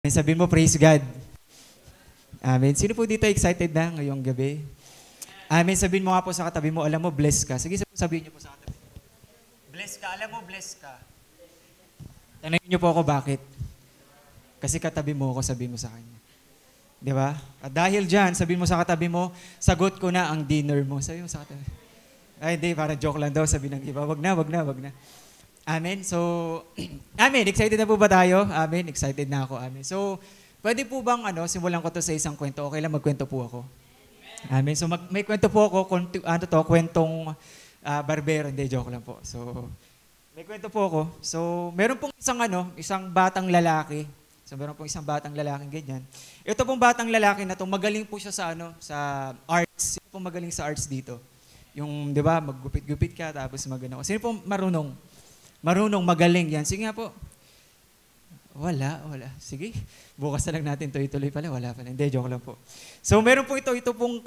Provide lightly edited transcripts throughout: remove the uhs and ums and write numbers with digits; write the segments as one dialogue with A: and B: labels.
A: Sabihin mo, praise God. Amen. Sino po dito excited na ngayong gabi? Amen. Sabihin mo nga po sa katabi mo, alam mo, bless ka. Sige, sabihin niyo po sa katabi. Bless ka. Alam mo, bless ka. Tanungin niyo po ako bakit. Kasi katabi mo ako, sabihin mo sa kanya. Di ba? At dahil dyan, sabihin mo sa katabi mo, sagot ko na ang dinner mo. Sabihin mo sa katabi. Ay, hindi, para joke lang daw, sabihin ng iba. Wag na. Amen. So, amen. Excited na po ba tayo? Amen. Excited na ako. Amen. So, pwede po bang simulan ko to sa isang kwento? Okay lang, magkwento po ako. Amen. So, may kwento po ako, kwentong barbero. Hindi, joke lang po. So, may kwento po ako. So, meron pong isang batang lalaki. So, meron pong isang batang lalaki ganyan. Ito pong batang lalaki na to, magaling po siya sa arts. Sino pong magaling sa arts dito? Yung, di ba, maggupit-gupit ka, tapos magano. Sino pong marunong? Marunong, magaling yan. Sige nga po. Wala. Sige. Bukas na lang natin ituloy pala. Wala pala. Hindi, joke lang po. So, meron po ito pong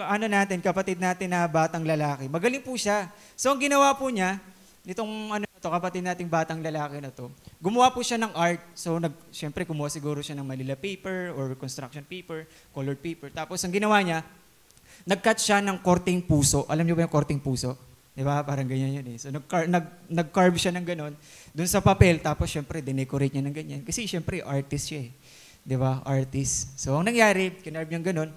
A: kapatid natin na batang lalaki. Magaling po siya. So, ang ginawa po niya, nitong kapatid nating batang lalaki na to, gumawa po siya ng art. So, syempre, kumuha siguro siya ng Manila paper or construction paper, colored paper. Tapos, ang ginawa niya, nag-cut siya ng korteng puso. Alam niyo ba yung korteng puso? Di ba? Parang ganyan yun eh. So, nag-carve siya ng ganon dun sa papel. Tapos, syempre, dinecorate niya ng ganyan. Kasi, syempre, artist siya eh. Di ba? Artist. So, ang nangyari, kinarve niyang ganon.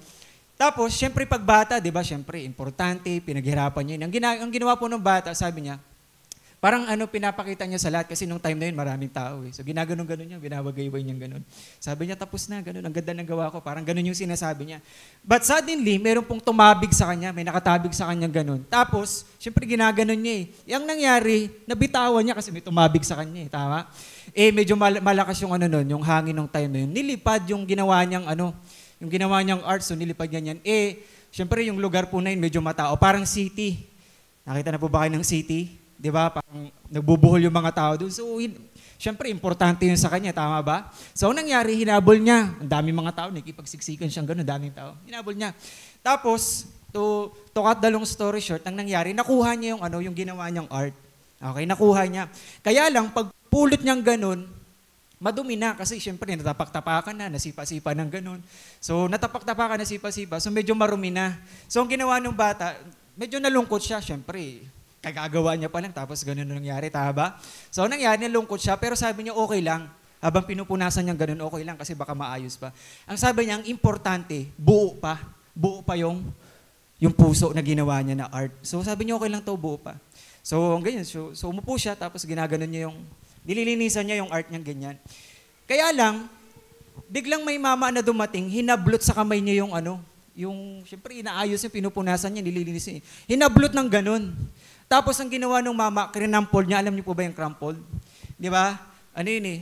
A: Tapos, syempre, pag bata, di ba? Syempre, importante, pinaghirapan niya. Ang ginawa po ng bata, sabi niya, parang pinapakita niya sa lahat kasi nung time na yun maraming tao eh. So ginaganon-ganon niya, binabagayway niya ganon. Sabi niya tapos na, ganon, ang ganda ng gawa ko. Parang ganon yung sinasabi niya. But suddenly, meron pong tumabig sa kanya, may nakatabig sa kanya ganon. Tapos, syempre ginaganon niya eh. Yang nangyari, nabitawan niya kasi may tumabig sa kanya eh, tama? Eh medyo malakas yung yung hangin ng time na yun. Nilipad yung ginawa niyang art, so nilipad niya yan. Eh, syempre yung lugar po na yun medyo matao, parang city. Nakita na po ba kayo ng city? Di ba? Parang nagbubuhol yung mga tao doon. So, syempre, importante yun sa kanya. Tama ba? So, nangyari, hinabol niya. Ang daming mga tao. Nakipagsiksikan siyang gano'n. Daming tao. Hinabol niya. Tapos, to cut the long story short, ang nangyari, nakuha niya yung ginawa niyang art. Okay, nakuha niya. Kaya lang, pag pulot niyang gano'n, madumi na. Kasi, syempre, natapak-tapakan na. Nasipa-sipa ng gano'n. So, natapak-tapakan, nasipa-sipa. So, medyo marumi na. So, ang ginawa ng bata, medyo nalungkot siya. Syempre, kagagawa niya pa lang, tapos ganun nangyari, tama ba? So, nangyari, nalungkot siya, pero sabi niya, okay lang. Habang pinupunasan niya ganun, okay lang, kasi baka maayos pa. Ang sabi niya, ang importante, buo pa yung puso na ginawa niya na art. So, sabi niya, okay lang to, buo pa. So, ganyan, so umupo siya, tapos ginaganon niya nililinisan niya yung art niya ganyan. Kaya lang, biglang may mama na dumating, hinablot sa kamay niya syempre, inaayos niya, pinupunasan niya, nililinisin niya. Hinablot ng ganun. Tapos ang ginawa ng mama, krinampol niya. Alam niyo po ba yung crumpled? Di ba? Ano yun eh?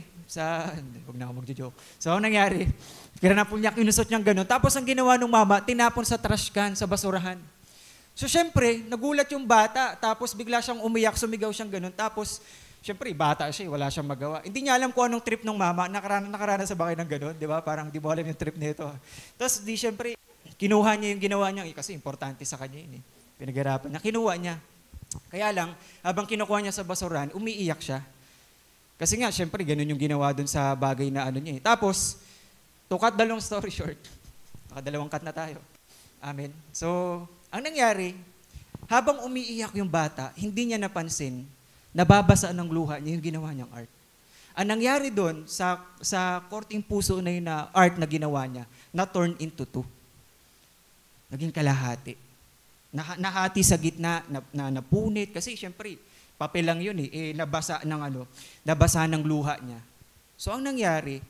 A: Huwag na ako magjo-joke. So, ang nangyari, krinampol niya, kinusot niyang gano'n. Tapos ang ginawa ng mama, tinapon sa trash can, sa basurahan. So, syempre, nagulat yung bata. Tapos bigla siyang umiyak, sumigaw siyang gano'n. Tapos, syempre, bata siya, wala siyang magawa. Hindi niya alam kung anong trip ng mama. Nakaranas sa bakay ng gano'n, di ba? Parang di mo alam yung trip nito. Tapos, syempre, kinuha niya yung ginawa niya. Kasi importante sa kanya yun eh. Pinaghirapan niya. Kinuha niya. Kaya lang, habang kinukuha niya sa basurahan, umiiyak siya. Kasi nga, syempre, ganun yung ginawa dun sa bagay na niya. Tapos, to cut the long story short, nakadalawang cut na tayo. Amen. So, ang nangyari, habang umiiyak yung bata, hindi niya napansin, nababasa ng luha niya yung ginawa niyang art. Ang nangyari dun, sa korting puso na yun na art na ginawa niya, na-turn into two. Naging kalahati. Nahati sa gitna, napunit. Kasi syempre, papel lang yun eh. Nabasa ng luha niya. So, ang nangyari,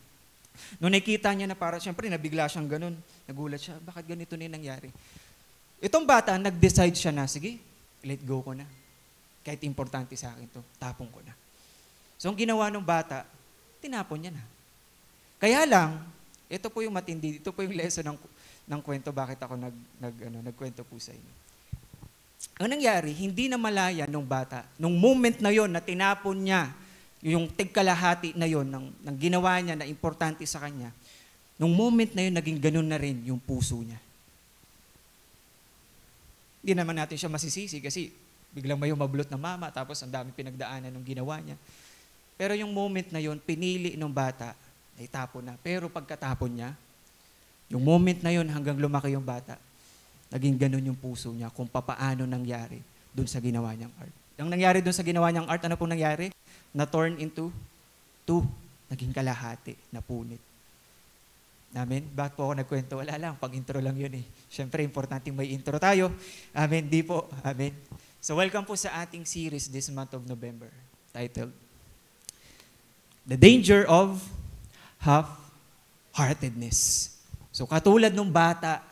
A: nung nakita niya na para, syempre, nabigla siyang ganun. Nagulat siya, bakit ganito na yung nangyari? Itong bata, nag-decide siya na, sige, let go ko na. Kahit importante sa akin to, tapong ko na. So, ang ginawa ng bata, tinapon niya na. Kaya lang, ito po yung matindi, ito po yung lesson ng kwento, bakit ako nagkwento po sa inyo. Ang nangyari, hindi na malaya nung bata, nung moment na yon na tinapon niya, yung tigkalahati na yon ng ginawa niya na importante sa kanya, nung moment na yon naging ganun na rin yung puso niya. Hindi naman natin siya masisisi kasi biglang may mablot na mama, tapos ang dami pinagdaanan ng ginawa niya. Pero yung moment na yon pinili ng bata naitapon na. Pero pagkatapon niya, yung moment na yun hanggang lumaki yung bata, naging ganun yung puso niya kung papaano nangyari dun sa ginawa niyang art. Ang nangyari dun sa ginawa niyang art, ano pong nangyari? Na-turn into two. Naging kalahati, napunit. Amen? Bakit po ako nagkwento? Wala lang, pag-intro lang yun eh. Siyempre, importante may intro tayo. Amen? Di po. Amen? So, welcome po sa ating series this month of November, titled, The Danger of Half-Heartedness. So, katulad ng bata,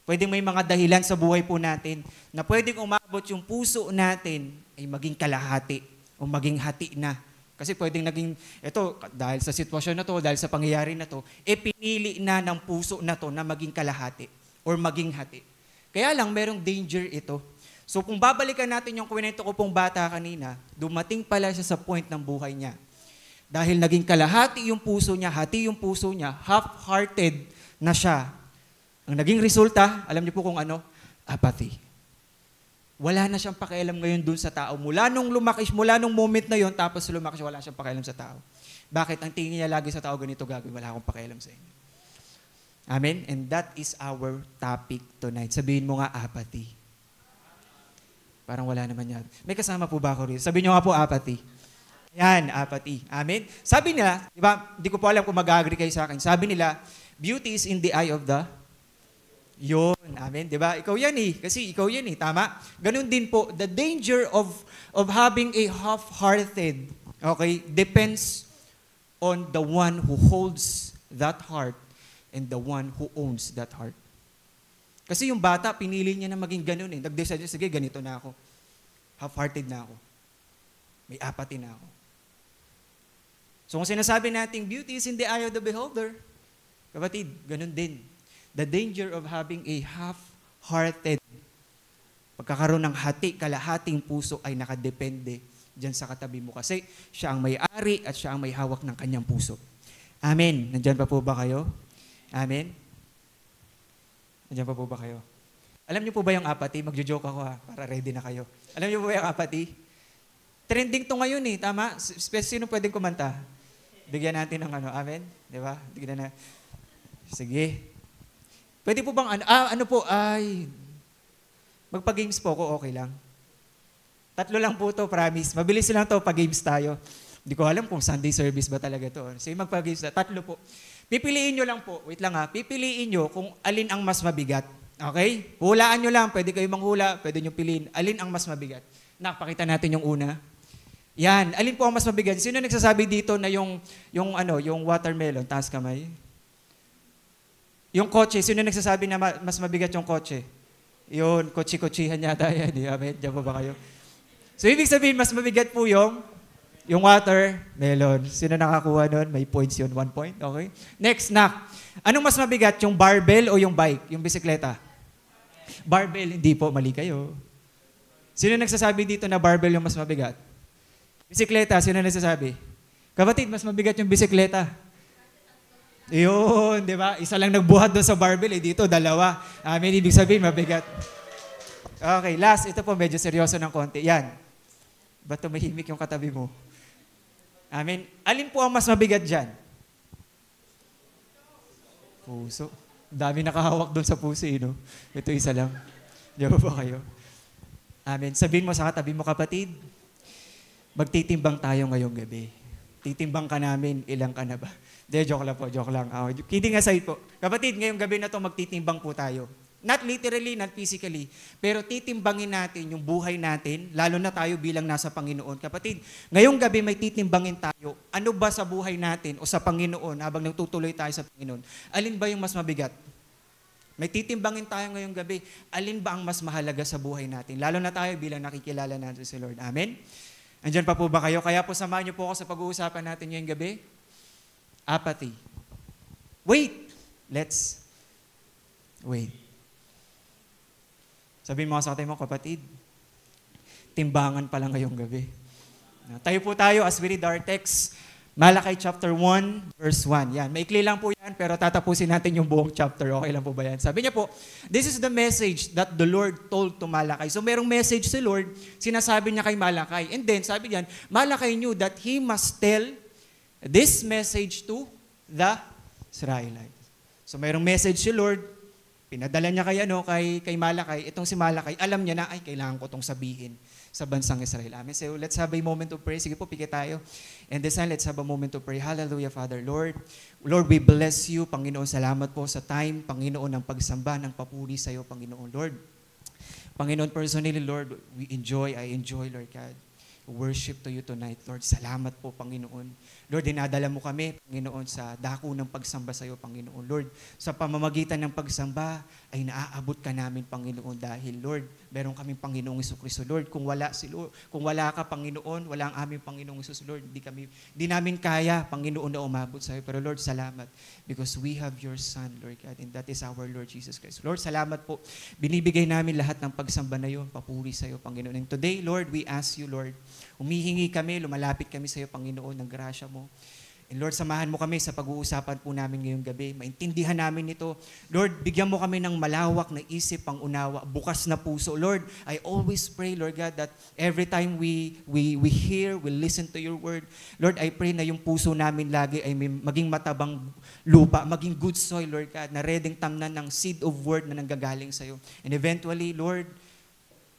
A: pwedeng may mga dahilan sa buhay po natin na pwedeng umabot yung puso natin ay maging kalahati o maging hati na. Kasi pwedeng naging, ito, dahil sa sitwasyon na to, dahil sa pangyayari na to, pinili na ng puso na to na maging kalahati or maging hati. Kaya lang, merong danger ito. So kung babalikan natin yung kwento ko pong bata kanina, dumating pala siya sa point ng buhay niya. Dahil naging kalahati yung puso niya, hati yung puso niya, half-hearted na siya. Ang naging resulta, alam niyo po kung ano? Apathy. Wala na siyang pakialam ngayon dun sa tao. Mula nung moment na yon, tapos lumaki siya, wala siyang pakialam sa tao. Bakit? Ang tingin niya lagi sa tao, ganito gagawin, wala akong pakialam sa inyo. Amen? And that is our topic tonight. Sabihin mo nga, apathy. Parang wala naman yan. May kasama po ba ako rin? Sabihin nyo nga po, apathy. Yan, apathy. Amen? Sabi nila, di ba, di ko po alam kung mag-agree kayo sa akin. Sabi nila, beauty is in the eye of the yun, amen, di ba? Ikaw yan eh, kasi ikaw yan eh, tama? Ganun din po, the danger of having a half-hearted, okay, depends on the one who holds that heart and the one who owns that heart. Kasi yung bata, pinili niya na maging ganun eh. Nag-decide niya, sige, ganito na ako. Half-hearted na ako. May apathy na ako. So kung sinasabi nating beauty is in the eye of the beholder, kapatid, ganun din. The danger of having a half-hearted, pagkakaroon ng hati, kalahating puso ay nakadepende dyan sa katabi mo. Kasi siya ang may-ari at siya ang may hawak ng kanyang puso. Amen. Nandyan pa po ba kayo? Amen. Nandyan pa po ba kayo? Alam niyo po ba yung apathy? Magjo-joke ako ha, para ready na kayo. Alam niyo po ba yung apathy? Trending to ngayon eh, tama? Sino pwedeng kumanta? Bigyan natin ng ano, amen? Di ba? Bigyan na. Sige. Pwede po bang, magpa-games po ako, okay lang. 3 lang po to, promise. Mabilis lang to, pag-games tayo. Hindi ko alam kung Sunday service ba talaga to. Sige, magpa-games na. 3 po. Pipiliin nyo lang po, wait lang ha, pipiliin nyo kung alin ang mas mabigat. Okay? Hulaan nyo lang, pwede kayo manghula, pwede nyo piliin, alin ang mas mabigat. Nakapakita natin yung una. Yan, alin po ang mas mabigat? Sino nagsasabi dito na yung watermelon, taas kamay? Yung kotse, sino nagsasabi na mas mabigat yung kotse? Yun, kotsi-kotsihan yata yan. Amen, diyan ba kayo? So, ibig sabihin, mas mabigat po yung watermelon. Sino nakakuha nun? May points yun, 1 point. Okay? Next, anong mas mabigat? Yung barbell o yung bike? Yung bisikleta? Barbell, hindi po. Mali kayo. Sino nagsasabi dito na barbell yung mas mabigat? Bisikleta, sino nagsasabi? Kapatid, mas mabigat yung bisikleta. Yun, di ba? Isa lang nagbuhat doon sa barbell, dito 2. Amen, ibig sabihin, mabigat. Okay, last, ito po, medyo seryoso ng konti. Yan. Ba't tumahimik yung katabi mo? Amen. Alin po ang mas mabigat dyan? Puso. Dami nakahawak doon sa puso, no? Ito isa lang. Di ba kayo? Amen. Sabihin mo sa katabi mo, kapatid, magtitimbang tayo ngayong gabi. Titimbang ka namin, ilang ka na ba? De, joke lang po, joke lang. Kidding aside po. Kapatid, ngayong gabi na to magtitimbang po tayo. Not literally, not physically, pero titimbangin natin yung buhay natin, lalo na tayo bilang nasa Panginoon. Kapatid, ngayong gabi may titimbangin tayo. Ano ba sa buhay natin o sa Panginoon habang nagtutuloy tayo sa Panginoon? Alin ba yung mas mabigat? May titimbangin tayo ngayong gabi. Alin ba ang mas mahalaga sa buhay natin? Lalo na tayo bilang nakikilala natin si Lord. Amen? Andyan pa po ba kayo? Kaya po samahan niyo po ako sa pag-uusapan natin ngayong gabi. Apathy. Wait. Let's wait. Sabihin mo sa atin mo, kapatid, timbangan pa lang ngayong gabi. Tayo po tayo as we read our text, Malakay chapter 1, verse 1. Yan, maikli lang po yan, pero tatapusin natin yung buong chapter. Okay lang po ba yan? Sabi niya po, this is the message that the Lord told to Malakay. So merong message si Lord, sinasabi niya kay Malakay. And then, sabi niyan, Malakay knew that he must tell this message to the Israelites. So mayroong message si Lord, pinadala niya kay Malakay. Itong si Malakay, alam niya na, ay, kailangan ko itong sabihin sa bansang Israel. Amen. So let's have a moment of prayer. Sige po, pikit tayo. And this time, let's have a moment of prayer. Hallelujah, Father. Lord, we bless you. Panginoon, salamat po sa time, Panginoon, ng pagsamba, ng papuri sa iyo, Panginoon. Lord, Panginoon, personally, Lord, I enjoy, Lord God, worship to you tonight, Lord. Salamat po, Panginoon. Lord, dinadala mo kami, Panginoon, sa dako ng pagsamba sa iyo, Panginoon. Lord, sa pamamagitan ng pagsamba, ay naaabot ka namin, Panginoon, dahil, Lord, meron kaming Panginoong Jesucristo. Lord, kung wala ka, Panginoon, wala ang aming Panginoong Jesus, Lord, di namin kaya, Panginoon, na umabot sa iyo. Pero, Lord, salamat, because we have your Son, Lord God, and that is our Lord Jesus Christ. Lord, salamat po. Binibigay namin lahat ng pagsamba na yun, papuri sa iyo, Panginoon. And today, Lord, we ask you, Lord, humihingi kami, lumalapit kami sa iyo, Panginoon, ng grasya mo. And Lord, samahan mo kami sa pag-uusapan po namin ngayong gabi. Maintindihan namin ito. Lord, bigyan mo kami ng malawak na isip, pangunawa, bukas na puso. Lord, I always pray, Lord God, that every time we hear, we listen to your word, Lord, I pray na yung puso namin lagi ay maging matabang lupa, maging good soil, Lord God, na reading tamnan ng seed of word na nanggagaling sa iyo. And eventually, Lord,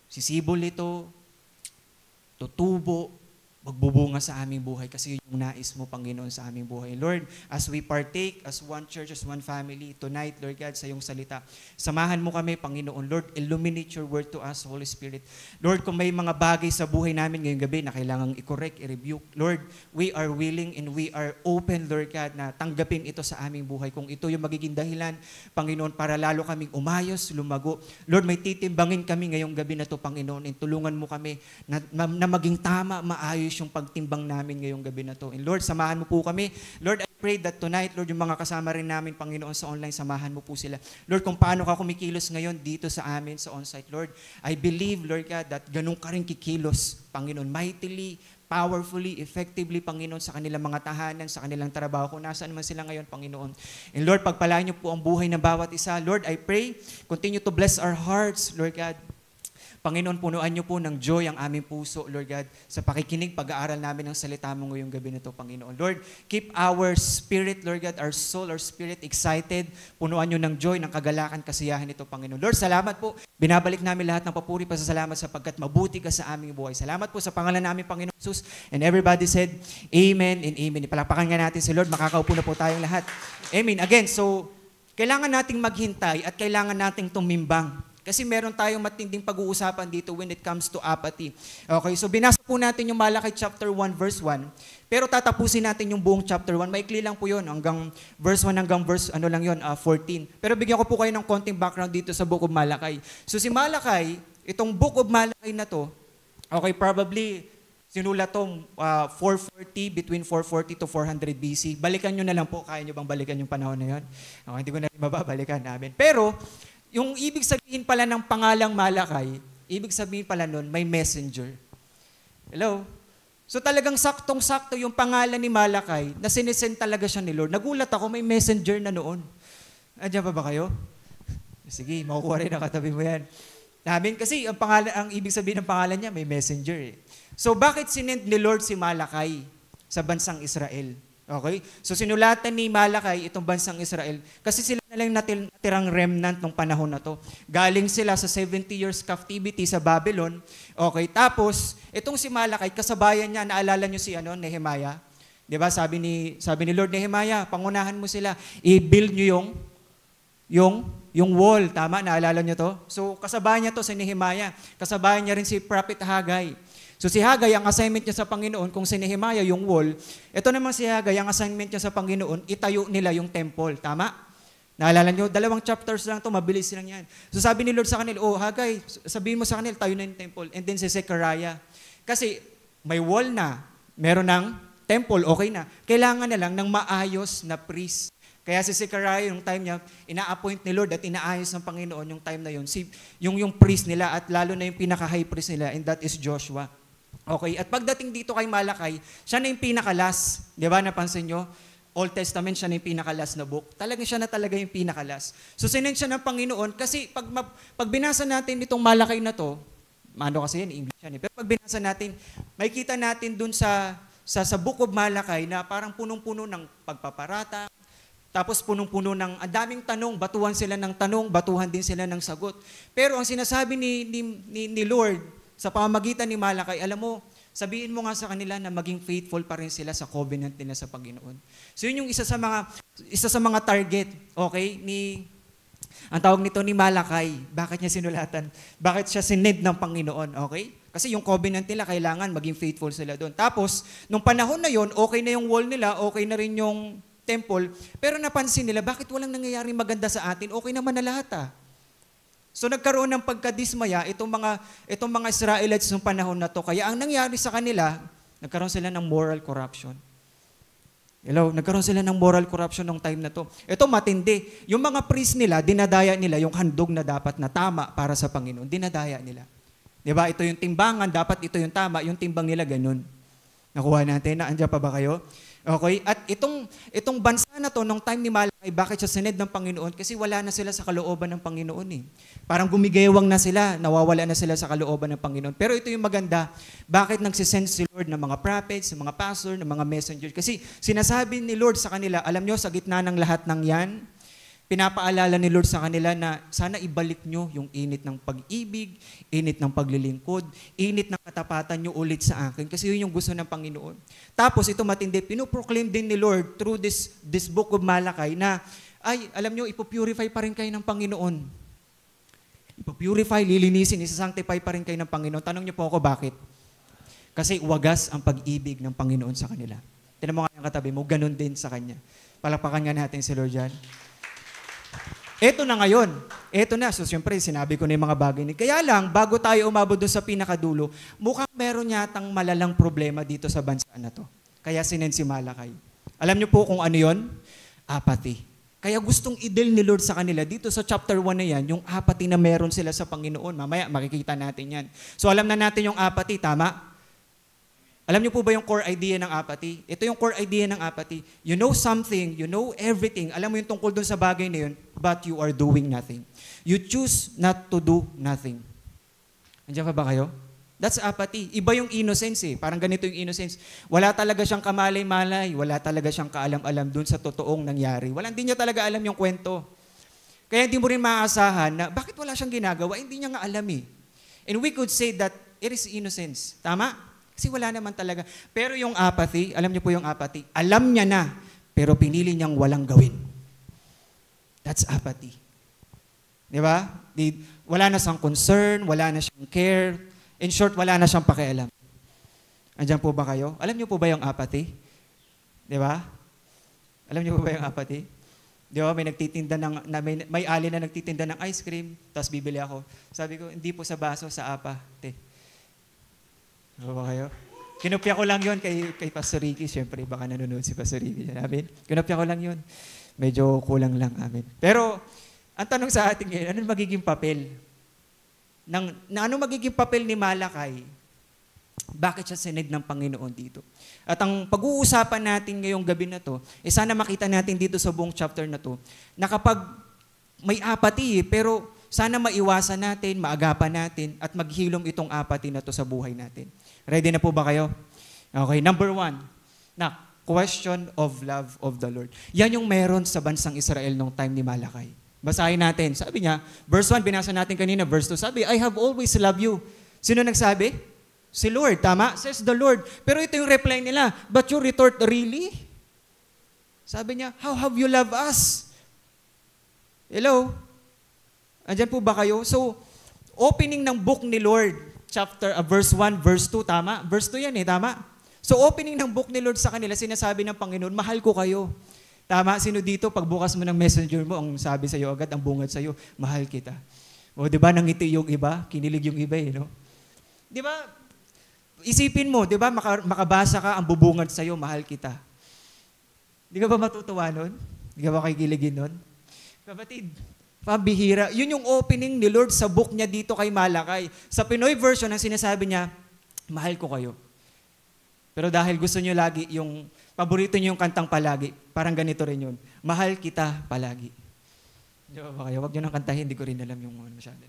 A: sisibol ito, tutubo, magbubunga sa aming buhay kasi yung nais mo, Panginoon, sa aming buhay. Lord, as we partake as one church, as one family, tonight, Lord God, sa iyong salita, samahan mo kami, Panginoon. Lord, illuminate your word to us, Holy Spirit. Lord, kung may mga bagay sa buhay namin ngayong gabi na kailangang i-correct, i-rebuke, Lord, we are willing and we are open, Lord God, na tanggapin ito sa aming buhay. Kung ito yung magiging dahilan, Panginoon, para lalo kaming umayos, lumago. Lord, may titimbangin kami ngayong gabi na to, Panginoon, and tulungan mo kami na maging tama, maayos yung pagtimbang namin ngayong gabi na to. And Lord, samahan mo po kami. Lord, I pray that tonight, Lord, yung mga kasama rin namin, Panginoon, sa online, samahan mo po sila. Lord, kung paano ka kumikilos ngayon dito sa amin, sa onsite, Lord, I believe, Lord God, that ganun ka rin kikilos, Panginoon, mightily, powerfully, effectively, Panginoon, sa kanilang mga tahanan, sa kanilang trabaho, kung nasaan man sila ngayon, Panginoon. And Lord, pagpalain niyo po ang buhay ng bawat isa. Lord, I pray, continue to bless our hearts, Lord God. Panginoon, punuan niyo po ng joy ang aming puso, Lord God, sa pakikinig, pag-aaral namin ng salita mo ngayong gabi na ito, Panginoon. Lord, keep our spirit, Lord God, our soul, our spirit excited. Punuan niyo ng joy, ng kagalakan, kasiyahan ito, Panginoon. Lord, salamat po. Binabalik namin lahat ng papuri, pasasalamat sapagkat mabuti ka sa aming buhay. Salamat po sa pangalan namin, Panginoon Jesus. And everybody said, Amen and Amen. Ipalakpakan nga natin si Lord. Makakaupo na po tayong lahat. Amen. Again, so, kailangan nating maghintay at kailangan nating tumimbang. Kasi meron tayong matinding pag-uusapan dito when it comes to apathy. Okay, so binasa po natin yung Malakay chapter 1, verse 1. Pero tatapusin natin yung buong chapter 1. Maikli lang po yun, hanggang verse 1 hanggang verse 14. Pero bigyan ko po kayo ng konting background dito sa Book of Malakay. So si Malakay, itong Book of Malakay na to, okay, probably sinulat tong 440, between 440 to 400 BC. Balikan nyo na lang po. Kaya nyo bang balikan yung panahon na yun? Okay, hindi ko na rin mababalikan namin. Pero, yung ibig sabihin pala ng pangalang Malakay, ibig sabihin pala nun, may messenger. Hello? So talagang saktong-sakto yung pangalan ni Malakay na sinesend talaga siya ni Lord. Nagulat ako, may messenger na noon. Andiyan pa ba kayo? Sige, makukuha rin ang katabi mo yan. Namin kasi ang ibig sabihin ng pangalan niya, may messenger eh. So bakit sinend ni Lord si Malakay sa bansang Israel? Okay? So sinulatan ni Malakay itong bansang Israel kasi sila na lang natirang remnant ng panahon na to. Galing sila sa 70 years captivity sa Babylon. Okay? Tapos, itong si Malakay, kasabayan niya, naalala niyo si Nehemiah? 'Di ba? Sabi ni Lord, Nehemiah, pangunahan mo sila. I-build niyo yung wall. Tama? Naalala niyo to? So kasabayan niya to si Nehemiah. Kasabayan niya rin si Prophet Haggai. So si Haggai, ang assignment niya sa Panginoon, kung si Nehemiah yung wall, ito naman si Haggai, ang assignment niya sa Panginoon, itayo nila yung temple. Tama? Naalala niyo, 2 chapters lang to, mabilis lang yan. So sabi ni Lord sa kanila, Haggai, sabihin mo sa kanila, tayo na yung temple. And then si Zechariah, kasi may wall na, meron ng temple, okay na. Kailangan na lang ng maayos na priest. Kaya si Zechariah, yung time niya, ina-appoint ni Lord at inaayos ng Panginoon yung time na yun. Yung priest nila at lalo na yung pinaka-high priest nila, and that is Joshua. Okay, at pagdating dito kay Malakay, siya na yung pinakalas. Di ba, napansin nyo? Old Testament, siya na yung pinakalas na book. Talagang siya na talaga yung pinakalas. So sinend siya ng Panginoon kasi pag binasa natin itong Malakay na to, ano kasi yan, English yan eh. Pero pag binasa natin, makikita natin dun sa sa Book of Malakay na parang punong-puno ng pagpaparata, tapos punong-puno ng ang daming tanong, batuhan sila ng tanong, batuhan din sila ng sagot. Pero ang sinasabi ni Lord sa pamamagitan ni Malakay, alam mo, sabihin mo nga sa kanila na maging faithful pa rin sila sa covenant nila sa Panginoon. So yun yung isa sa mga target, okay, ang tawag nito ni Malakay. Bakit niya sinulatan? Bakit siya sined ng Panginoon, okay? Kasi yung covenant nila, kailangan maging faithful sila doon. Tapos, nung panahon na yon, okay na yung wall nila, okay na rin yung temple, pero napansin nila, bakit walang nangyayaring maganda sa atin? Okay naman na lahat So nagkaroon ng pagkadismaya itong mga Israelites nung panahon na to. Kaya ang nangyari sa kanila, nagkaroon sila ng moral corruption. Nagkaroon sila ng moral corruption nung time na to. Ito matindi. Yung mga priest nila, dinadaya nila yung handog na dapat na tama para sa Panginoon. Dinadaya nila. Diba? Ito yung timbangan, dapat ito yung tama. Yung timbang nila ganun. Nakuha natin. Andiyan pa ba kayo? Okay? At itong bansa na to, nung time ni Malakay, bakit siya sined ng Panginoon? Kasi wala na sila sa kalooban ng Panginoon Parang gumigewang na sila, nawawala na sila sa kalooban ng Panginoon. Pero ito yung maganda, bakit nagsisend si Lord ng mga prophets, ng mga pastor, ng mga messengers? Kasi sinasabi ni Lord sa kanila, alam nyo, sa gitna ng lahat ng yan, pinapaalala ni Lord sa kanila na sana ibalik nyo yung init ng pag-ibig, init ng paglilingkod, init ng katapatan nyo ulit sa akin. Kasi yun yung gusto ng Panginoon. Tapos ito matindi, pinoproclaim din ni Lord through this book of Malakay na, ay, alam nyo, ipopurify pa rin kayo ng Panginoon. Ipopurify, lilinisin, isasanctify pa rin kayo ng Panginoon. Tanong nyo po ako, bakit? Kasi wagas ang pag-ibig ng Panginoon sa kanila. Tinan mo nga yung katabi mo, ganun din sa Kanya. Palakpakan nga natin si Lord dyan. Eto na ngayon. Eto na. So, siyempre, sinabi ko na yung mga bagay ni. Kaya lang, bago tayo umabot doon sa pinakadulo, mukhang meron yatang malalang problema dito sa bansa na to. Kaya sinend si Malakay. Alam niyo po kung ano yon? Apathy. Kaya gustong i-deal ni Lord sa kanila. Dito sa chapter 1 na yan, yung apathy na meron sila sa Panginoon. Mamaya, makikita natin yan. So, alam na natin yung apathy, tama? Alam niyo po ba yung core idea ng apathy? Ito yung core idea ng apathy. You know something, you know everything. Alam mo yung tungkol dun sa bagay na yun, but you are doing nothing. You choose not to do nothing. Andiyan pa ba kayo? That's apathy. Iba yung innocence Parang ganito yung innocence. Wala talaga siyang kamalay-malay. Wala talaga siyang kaalam-alam dun sa totoong nangyari. Hindi niya talaga alam yung kwento. Kaya hindi mo rin maaasahan na bakit wala siyang ginagawa? Hindi niya nga alam And we could say that it is innocence. Tama? Kasi wala naman talaga. Pero yung apathy, alam niyo po yung apathy, alam niya na, pero pinili niyang walang gawin. That's apathy. Di ba? Wala na siyang concern, wala na siyang care. In short, wala na siyang pakialam. Andiyan po ba kayo? Alam niyo po ba yung apathy? Di ba? Alam niyo po ba yung apathy? Di ba? May ali na nagtitinda ng ice cream, tapos bibili ako. Sabi ko, hindi po sa baso, sa apathy. Ano ba kayo? Kinopya ko lang yun kay Pastor Ricky. Siyempre, baka nanonood si Pastor Ricky. Amen? Kinopya ko lang yun. Medyo kulang lang. Amen. Pero, ang tanong sa atin ngayon, ano magiging papel? Ano magiging papel ni Malakay? Bakit siya sined ng Panginoon dito? At ang pag-uusapan natin ngayong gabi na to, sana makita natin dito sa buong chapter na to, na kapag may apathy, pero sana maiwasan natin, maagapan natin, at maghilom itong apathy na to sa buhay natin. Ready na po ba kayo? Okay, number 1. Question of love of the Lord. Yan yung meron sa bansang Israel nung time ni Malakay. Basahin natin. Sabi niya, verse 1, binasa natin kanina, verse 2, sabi, I have always loved you. Sino nagsabi? Si Lord, tama? Says the Lord. Pero ito yung reply nila, but you retort, really? Sabi niya, how have you loved us? Hello? Andyan po ba kayo? So, opening ng book ni Lord, verse 1, verse 2, tama? Verse 2 yan tama? So, opening ng book ni Lord sa kanila, sinasabi ng Panginoon, mahal ko kayo. Tama? Sino dito, pagbukas mo ng messenger mo, ang sabi sa'yo agad, ang bungad sa'yo, mahal kita. O, di ba, nangiti yung iba, kinilig yung iba no? Di ba, isipin mo, di ba, makabasa ka, ang bubungad sa'yo, mahal kita. Di ka ba matutuwa nun? Di ka ba kikiligin nun? Kapatid, pambihira. Yun yung opening ni Lord sa book niya dito kay Malakay. Sa Pinoy version, ang sinasabi niya, mahal ko kayo. Pero dahil gusto niyo lagi, yung paborito niyo yung kantang palagi, parang ganito rin yun. Mahal kita palagi. Di ba kayo? Huwag niyo nang kantahin, hindi ko rin alam yung masyado.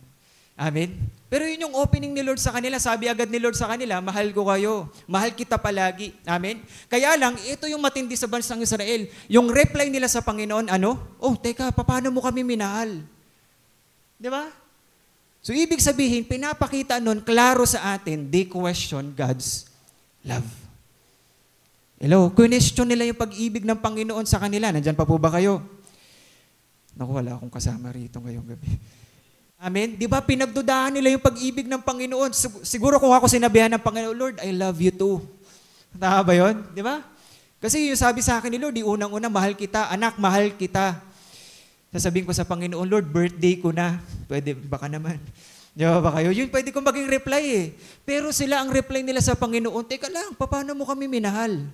A: Amen? Pero yun yung opening ni Lord sa kanila. Sabi agad ni Lord sa kanila, mahal ko kayo. Mahal kita palagi. Amen? Kaya lang, ito yung matindi sa bansang Israel. Yung reply nila sa Panginoon, ano? Oh, teka, paano mo kami minahal? Di ba? So, ibig sabihin, pinapakita nun, klaro sa atin, they question God's love. Hello? Question nila yung pag-ibig ng Panginoon sa kanila. Nandyan pa po ba kayo? Naku, wala akong kasama rito ngayong gabi. Amen? Di ba pinagdudahan nila yung pag-ibig ng Panginoon? Siguro kung ako sinabihan ng Panginoon, Lord, I love you too. Tama ba yun? Di ba? Kasi yung sabi sa akin ni Lord, di unang-una, mahal kita. Anak, mahal kita. Sasabihin ko sa Panginoon, Lord, birthday ko na. Pwede, baka naman. Di ba kayo? Yun pwede kong maging reply eh. Pero sila ang reply nila sa Panginoon, teka lang, paano mo kami minahal?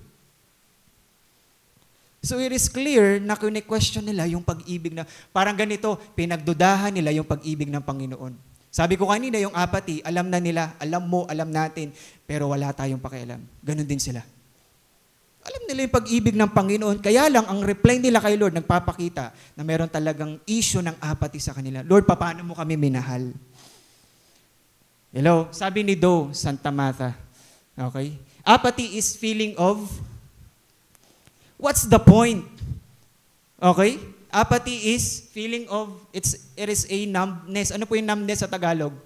A: So it is clear na kine-question nila yung pag-ibig na, parang ganito, pinagdudahan nila yung pag-ibig ng Panginoon. Sabi ko kanina, yung apathy, alam na nila, alam mo, alam natin, pero wala tayong pakialam. Ganon din sila. Alam nila yung pag-ibig ng Panginoon, kaya lang ang reply nila kay Lord, nagpapakita na meron talagang issue ng apathy sa kanila. Lord, paano mo kami minahal? Hello, sabi ni Do Santa Martha, okay? Apathy is feeling of what's the point? Okay? Apathy is feeling of, it is a numbness. Ano po yung numbness sa Tagalog?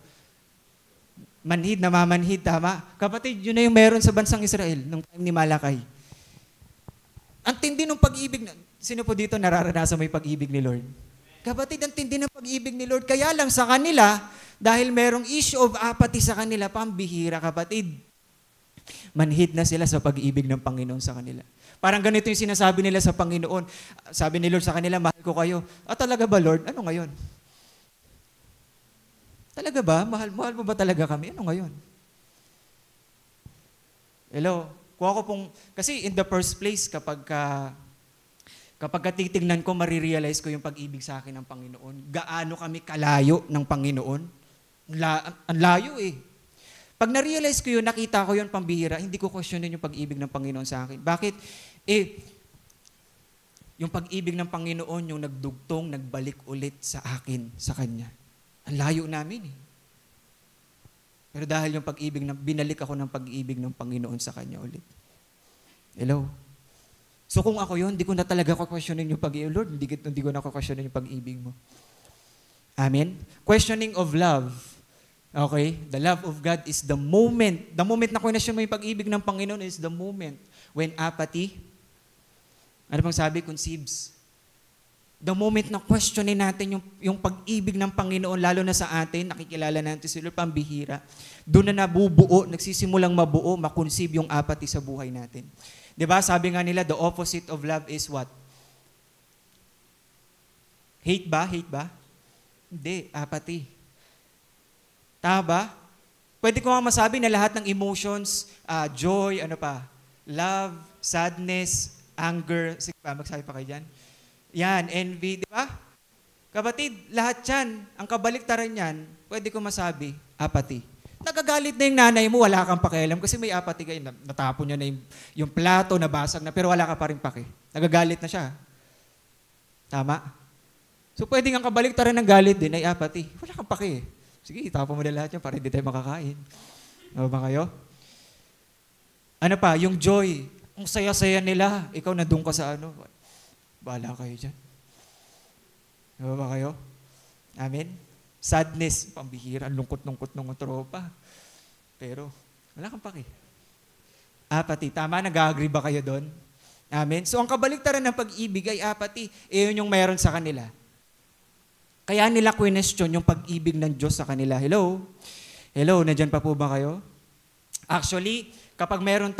A: Manhid, namamanhid, tama? Kapatid, yun na yung meron sa bansang Israel nung time ni Malakay. Ang tindi ng pag-ibig, sino po dito nararanasan may pag-ibig ni Lord? Kapatid, ang tindi ng pag-ibig ni Lord. Kaya lang sa kanila, dahil merong issue of apathy sa kanila, pambihira, kapatid. Manhid na sila sa pag-ibig ng Panginoon sa kanila. Parang ganito yung sinasabi nila sa Panginoon. Sabi ni Lord sa kanila, mahal ko kayo. Talaga ba, Lord? Ano ngayon? Talaga ba? Mahal mo ba talaga kami? Ano ngayon? Hello? Kung ako pong, kasi in the first place, kapag titignan ko, marirealize ko yung pag-ibig sa akin ng Panginoon. Gaano kami kalayo ng Panginoon? Ang layo eh. Pag na-realize ko yun, nakita ko yun, pambihira, hindi ko questionin yung pag-ibig ng Panginoon sa akin. Bakit? Yung pag-ibig ng Panginoon, yung nagdugtong, nagbalik ulit sa akin, sa Kanya. Ang layo namin eh. Pero dahil yung pag-ibig, binalik ako ng pag-ibig ng Panginoon sa Kanya ulit. Hello? So kung ako yun, hindi ko na talaga questionin yung pag-ibig. Lord, hindi ko na questionin yung pag-ibig mo. Amen? Questioning of love. Okay? The love of God is the moment. The moment na question mo yung pag-ibig ng Panginoon is the moment when apathy, ano bang sabi? Conceives. The moment na questionin natin yung pag-ibig ng Panginoon, lalo na sa atin, nakikilala natin si Lord, pambihira. Doon na nabubuo, nagsisimulang mabuo, makonceive yung apathy sa buhay natin. Diba? Sabi nga nila, the opposite of love is what? Hate ba? Hate ba? Hindi, apathy. Tama ba? Pwede ko nga masabi na lahat ng emotions, joy, ano pa? Love, sadness, anger. Sige pa, magsabi pa kayo dyan. Yan, envy, di ba? Kapatid, lahat yan, ang kabaliktaran yan, pwede ko masabi, apathy. Nagagalit na yung nanay mo, wala kang pakialam kasi may apathy kayo. Natapon niya na yung plato, nabasag na, pero wala ka pa rin paki. Nagagalit na siya. Tama? So pwede nga kabaliktaran ng galit din ay apathy. Wala kang paki. Sige, itapon mo na lahat yan para hindi tayo makakain. Ano ba kayo? Ano pa, yung joy. Ang saya-saya nila. Ikaw nandun ka sa ano. Bahala kayo dyan. Ano ba kayo? Amen? Sadness, pambihira, lungkot-lungkot ng tropa. Pero, wala kang paki. Apathy. Tama, nag-agree ba kayo doon? Amen? So, ang kabaliktaran ng pag-ibig ay apathy. Yun yung mayroon sa kanila. Kaya nila question yung pag-ibig ng Diyos sa kanila. Hello? Hello, nandyan pa po ba kayo? Actually, kapag meron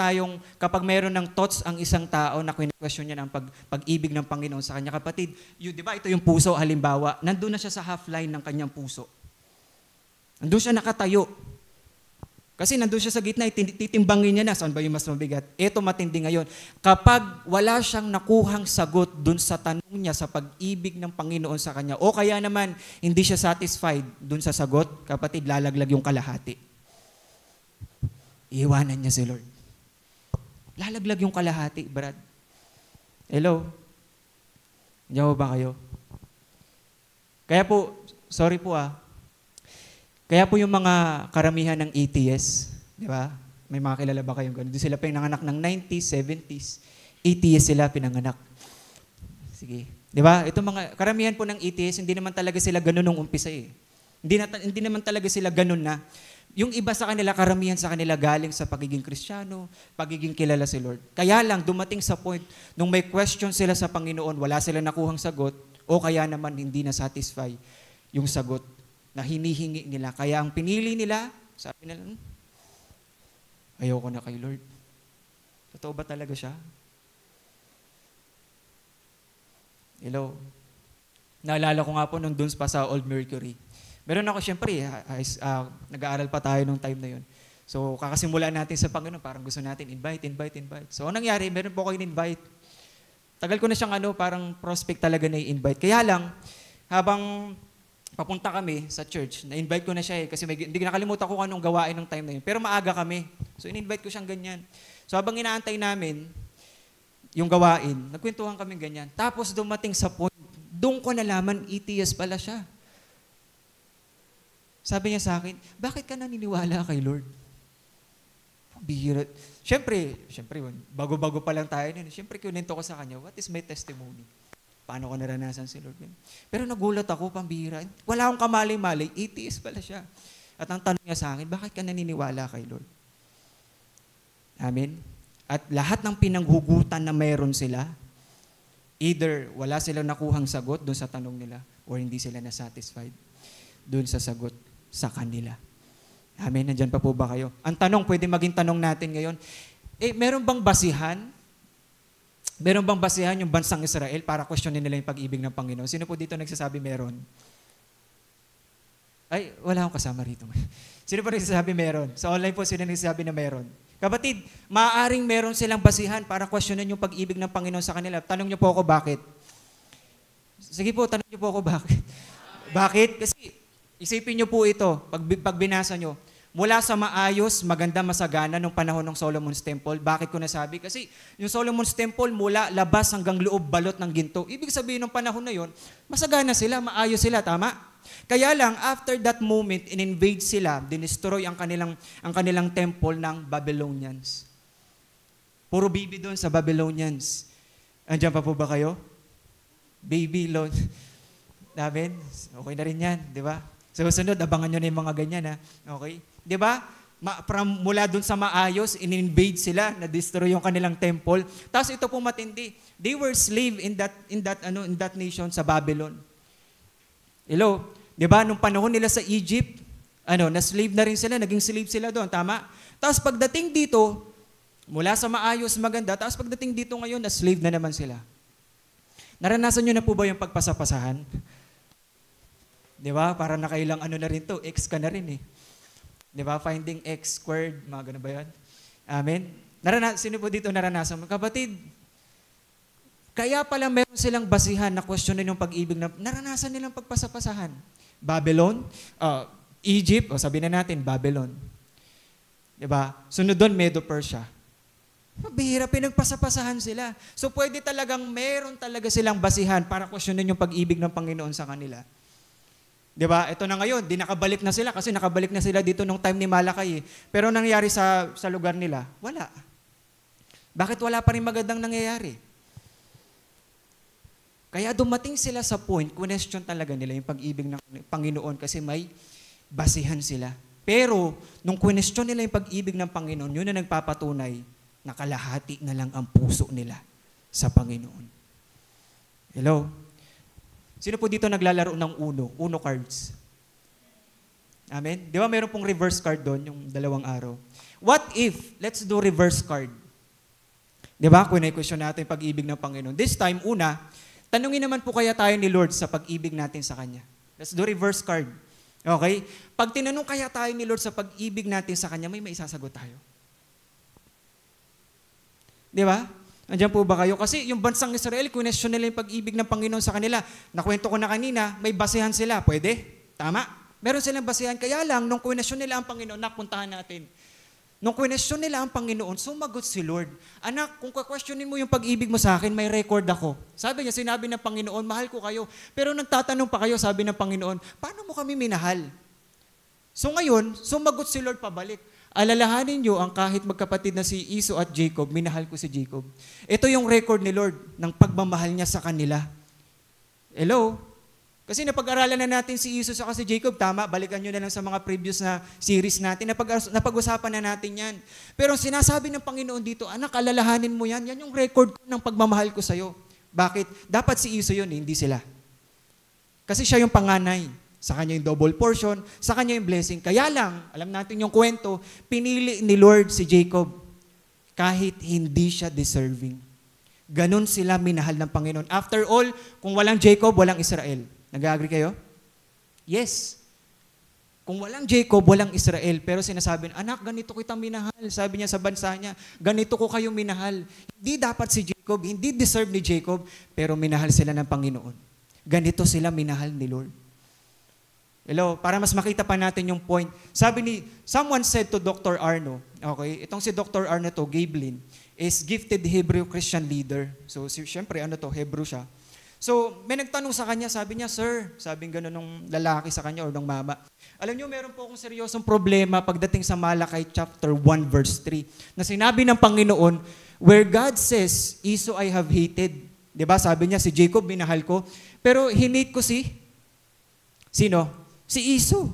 A: ng thoughts ang isang tao na question niya ng pag-ibig ng Panginoon sa kanya, kapatid, di ba ito yung puso, halimbawa, nandun na siya sa half-line ng kanyang puso. Nandun siya nakatayo. Kasi nandun siya sa gitna, titimbangin niya na, saan ba yung mas mabigat? Ito matindi ngayon. Kapag wala siyang nakuhang sagot dun sa tanong niya sa pag-ibig ng Panginoon sa kanya, o kaya naman hindi siya satisfied dun sa sagot, kapatid, lalaglag yung kalahati. Iiwanan niya si Lord. Lalaglag yung kalahati, Brad. Hello? Diyan ba kayo? Kaya po, sorry po Kaya po yung mga karamihan ng atheists, di ba? May mga kilala ba kayong gano'n? Doon sila pinanganak ng 90s, 70s. Atheists sila pinanganak. Sige. Di ba? Ito mga, karamihan po ng atheists, hindi naman talaga sila gano'n nung umpisa eh. Hindi naman talaga sila gano'n na. Yung iba sa kanila, karamihan sa kanila galing sa pagiging Kristiyano, pagiging kilala si Lord. Kaya lang, dumating sa point, nung may question sila sa Panginoon, wala sila nakuhang sagot, o kaya naman hindi na satisfy yung sagot na hinihingi nila. Kaya ang pinili nila, sabi nila, ayoko na kay Lord. Totoo ba talaga siya? Hello? Naalala ko nga po nung dun pa sa Old Mercury. Meron ako, syempre, nag-aaral pa tayo nung time na yun. So, kakasimula natin sa Panginoon, parang gusto natin, invite. So, anong nangyari? Meron po ako in-invite. Tagal ko na siyang parang prospect talaga na i-invite. Kaya lang, habang papunta kami sa church, na-invite ko na siya kasi hindi nakalimutan ko anong gawain ng time na yun. Pero maaga kami. So, in-invite ko siyang ganyan. So, habang inaantay namin yung gawain, nagkwentuhan kami ganyan. Tapos, dumating sa point, doon ko nalaman, atheist pala siya. Sabi niya sa akin, bakit ka naniniwala kay Lord? Bihira. Siyempre, bago-bago pa lang tayo nun. Siyempre, kunento ko sa kanya, what is my testimony? Paano ko naranasan si Lord? Pero nagulat ako, pambihira. Wala akong kamalay-malay, atheist pala siya. At ang tanong niya sa akin, bakit ka naniniwala kay Lord? Amen? At lahat ng pinanghugutan na mayroon sila, either wala silang nakuhang sagot doon sa tanong nila or hindi sila na-satisfied doon sa sagot sa kanila. Amen? Nandyan pa po ba kayo? Ang tanong, pwede maging tanong natin ngayon, meron bang basihan? Meron bang basihan yung bansang Israel para questionin nila yung pag-ibig ng Panginoon? Sino po dito nagsasabi meron? Ay, wala akong kasama rito. Sino po nagsasabi meron? Sa online po, sino nagsasabi na meron? Kapatid, maaaring meron silang basihan para questionin yung pag-ibig ng Panginoon sa kanila. Tanong niyo po ako bakit? Sige po, tanong niyo po ako bakit? Bakit? Kasi isipin niyo po ito, pag binasa niyo, mula sa maayos, maganda, masagana nung panahon ng Solomon's Temple. Bakit ko nasabi? Kasi yung Solomon's Temple, mula labas hanggang loob, balot ng ginto. Ibig sabihin ng panahon na yon, masagana sila, maayos sila, tama? Kaya lang, after that moment, in-invade sila, dinestroy ang kanilang temple ng Babylonians. Puro baby doon sa Babylonians. Andiyan pa po ba kayo? Baby, Lord. Amen? Okay na rin yan, di ba? So, sunod, abangan nyo na yung mga ganyan, ha? Okay? Di ba? Mula dun sa maayos, in-invade sila, na-destroy yung kanilang temple. Tapos ito po matindi. They were slave in that nation sa Babylon. Hello? Di ba? Nung panahon nila sa Egypt, na-slave na rin sila, naging slave sila doon, tama? Tapos pagdating dito, mula sa maayos, maganda, tapos pagdating dito ngayon, na-slave na naman sila. Naranasan nyo na po ba yung pagpasapasahan? Di ba? Para nakailang na rin to, X ka na rin eh. Di ba? Finding X squared, mga ganun ba yan? Amen? Sino po dito naranasan? Kapatid, kaya pala meron silang basihan na questionin yung pag-ibig na naranasan nilang pagpasapasahan. Babylon, Egypt, sabi na natin, Babylon. Di ba? Sunod doon, Medo-Persia. Mabihira, pinagpasapasahan sila. So pwede talagang meron talaga silang basihan para questionin yung pag-ibig ng Panginoon sa kanila. Di ba? Ito na ngayon, di nakabalik na sila kasi nakabalik na sila dito nung time ni Malakay. Pero nangyari sa lugar nila, wala. Bakit wala pa rin magandang nangyayari? Kaya dumating sila sa point, question talaga nila yung pag-ibig ng Panginoon kasi may basihan sila. Pero, nung question nila yung pag-ibig ng Panginoon, yun na nagpapatunay na kalahati na lang ang puso nila sa Panginoon. Hello? Sino po dito naglalaro ng Uno cards? Amen? Di ba meron pong reverse card doon, yung 2 araw? What if, let's do reverse card. Di ba? Kung na-question natin yung pag-ibig ng Panginoon. This time, una, tanungin naman po kaya tayo ni Lord sa pag-ibig natin sa Kanya. Let's do reverse card. Okay? Pag tinanong kaya tayo ni Lord sa pag-ibig natin sa Kanya, may maisasagot tayo. Di ba? Andiyan po ba kayo? Kasi yung bansang Israel, question nila yung pag-ibig ng Panginoon sa kanila. Nakwento ko na kanina, may basehan sila. Pwede? Tama? Meron silang basehan. Kaya lang, nung question nila ang Panginoon, napuntahan natin. Nung question nila ang Panginoon, sumagot si Lord. Anak, kung questionin mo yung pag-ibig mo sa akin, may record ako. Sabi niya, sinabi ng Panginoon, mahal ko kayo. Pero nagtatanong pa kayo, sabi ng Panginoon, paano mo kami minahal? So ngayon, sumagot si Lord pabalik. Alalahanin nyo ang kahit magkapatid na si Esau at Jacob, minahal ko si Jacob. Ito yung record ni Lord ng pagmamahal niya sa kanila. Hello? Kasi napag-aralan na natin si Esau at si Jacob, tama, balikan nyo na lang sa mga previous na series natin, napag-usapan na natin yan. Pero ang sinasabi ng Panginoon dito, anak, alalahanin mo yan, yan yung record ko ng pagmamahal ko sa'yo. Bakit? Dapat si Esau yun, hindi sila. Kasi siya yung panganay. Sa kanya yung double portion, sa kanya yung blessing. Kaya lang, alam natin yung kwento, pinili ni Lord si Jacob kahit hindi siya deserving. Ganon sila minahal ng Panginoon. After all, kung walang Jacob, walang Israel. Nag-agree kayo? Yes. Kung walang Jacob, walang Israel. Pero sinasabi, anak, ganito kita minahal. Sabi niya sa bansa niya, ganito ko kayo minahal. Hindi dapat si Jacob, hindi deserve ni Jacob, pero minahal sila ng Panginoon. Ganito sila minahal ni Lord. Hello, para mas makita pa natin yung point. Someone said to Dr. Arno, okay, itong si Dr. Arno to, Gablin, is gifted Hebrew Christian leader. So, siyempre, Hebrew siya. So, may nagtanong sa kanya, sabi niya, sir, sabing gano'n nung lalaki sa kanya or nung mama. Alam niyo, meron po akong seryosong problema pagdating sa Malakay chapter 1 verse 3, na sinabi ng Panginoon, where God says, Esau I have hated. Diba, sabi niya, si Jacob minahal ko, pero hinate ko sino? Si Esau.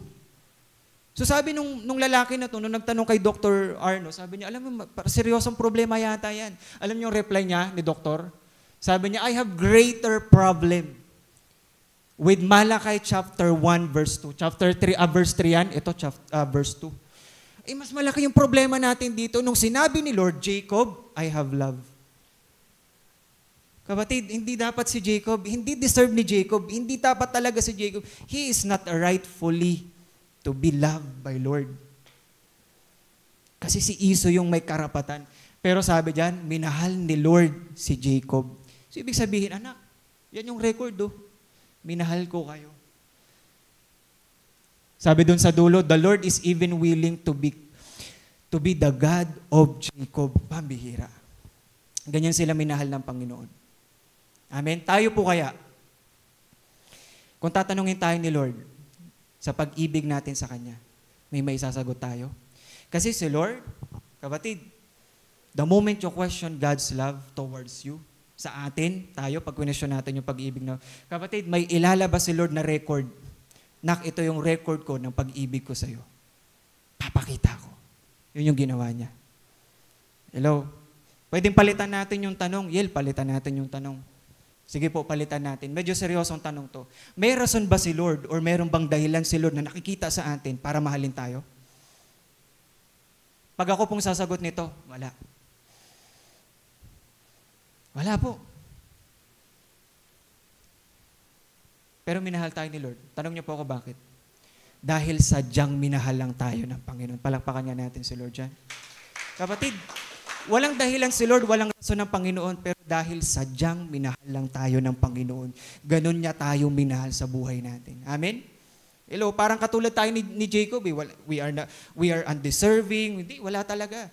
A: So sabi nung lalaki na to, nung nagtanong kay Dr. Arno, sabi niya, alam mo, seryosong problema yata yan. Alam niyo yung reply niya ni Doktor? Sabi niya, I have greater problem with Malakay chapter 1 verse 2. Chapter 3, verse 3 yan. Ito, verse 2. Mas malaki yung problema natin dito. Nung sinabi ni Lord, Jacob, I have love. Kapatid, hindi dapat si Jacob, hindi deserve ni Jacob, hindi dapat talaga si Jacob. He is not rightfully to be loved by Lord. Kasi si Esau yung may karapatan. Pero sabi diyan, minahal ni Lord si Jacob. So ibig sabihin, anak, yan yung record minahal ko kayo. Sabi dun sa dulo, the Lord is even willing to be the God of Jacob. Pambihira. Ganyan sila minahal ng Panginoon. Amen? Tayo po kaya, kung tatanungin tayo ni Lord sa pag-ibig natin sa Kanya, may maisasagot tayo. Kasi si Lord, kapatid, the moment you question God's love towards you, sa atin, tayo, pag question natin yung pag-ibig na, kapatid, may ilalabas si Lord na record. Nak, ito yung record ko ng pag-ibig ko sa'yo. Papakita ko. Yun yung ginawa niya. Hello? Pwedeng palitan natin yung tanong. Palitan natin yung tanong. Sige po, palitan natin. Medyo seryosong tanong to. May rason ba si Lord or meron bang dahilan si Lord na nakikita sa atin para mahalin tayo? Pag ako pong sasagot nito, wala. Wala po. Pero minahal tayo ni Lord. Tanong niyo po ako bakit? Dahil sadyang minahal lang tayo ng Panginoon. Palakpakan nga natin si Lord dyan. Kapatid, walang dahilan si Lord, walang rason ng Panginoon, pero dahil sadyang minahal lang tayo ng Panginoon, ganun niya tayo minahal sa buhay natin. Amen? Hello, parang katulad tayo ni Jacob, we are undeserving, hindi, wala talaga.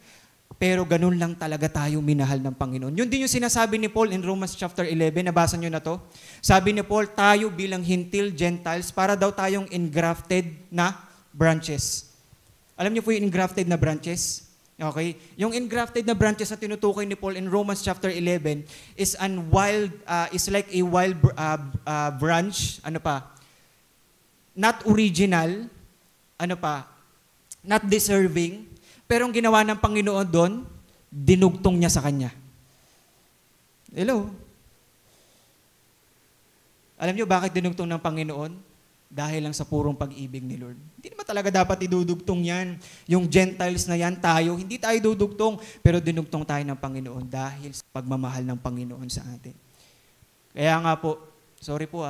A: Pero ganun lang talaga tayo minahal ng Panginoon. Yun din yung sinasabi ni Paul in Romans chapter 11, nabasa nyo na to. Sabi ni Paul, tayo bilang hintil, Gentiles, para daw tayong engrafted na branches. Alam niyo po yung engrafted na branches? Okay? Yung engrafted na branches na tinutukoy ni Paul in Romans chapter 11 is like a wild branch, not original, not deserving, pero ang ginawa ng Panginoon doon, dinugtong niya sa kanya. Hello? Alam niyo bakit dinugtong ng Panginoon? Dahil lang sa purong pag-ibig ni Lord. Hindi naman talaga dapat idudugtong yan. Yung Gentiles na yan, tayo, hindi tayo dudugtong, pero dinugtong tayo ng Panginoon dahil sa pagmamahal ng Panginoon sa atin. Kaya nga po, sorry po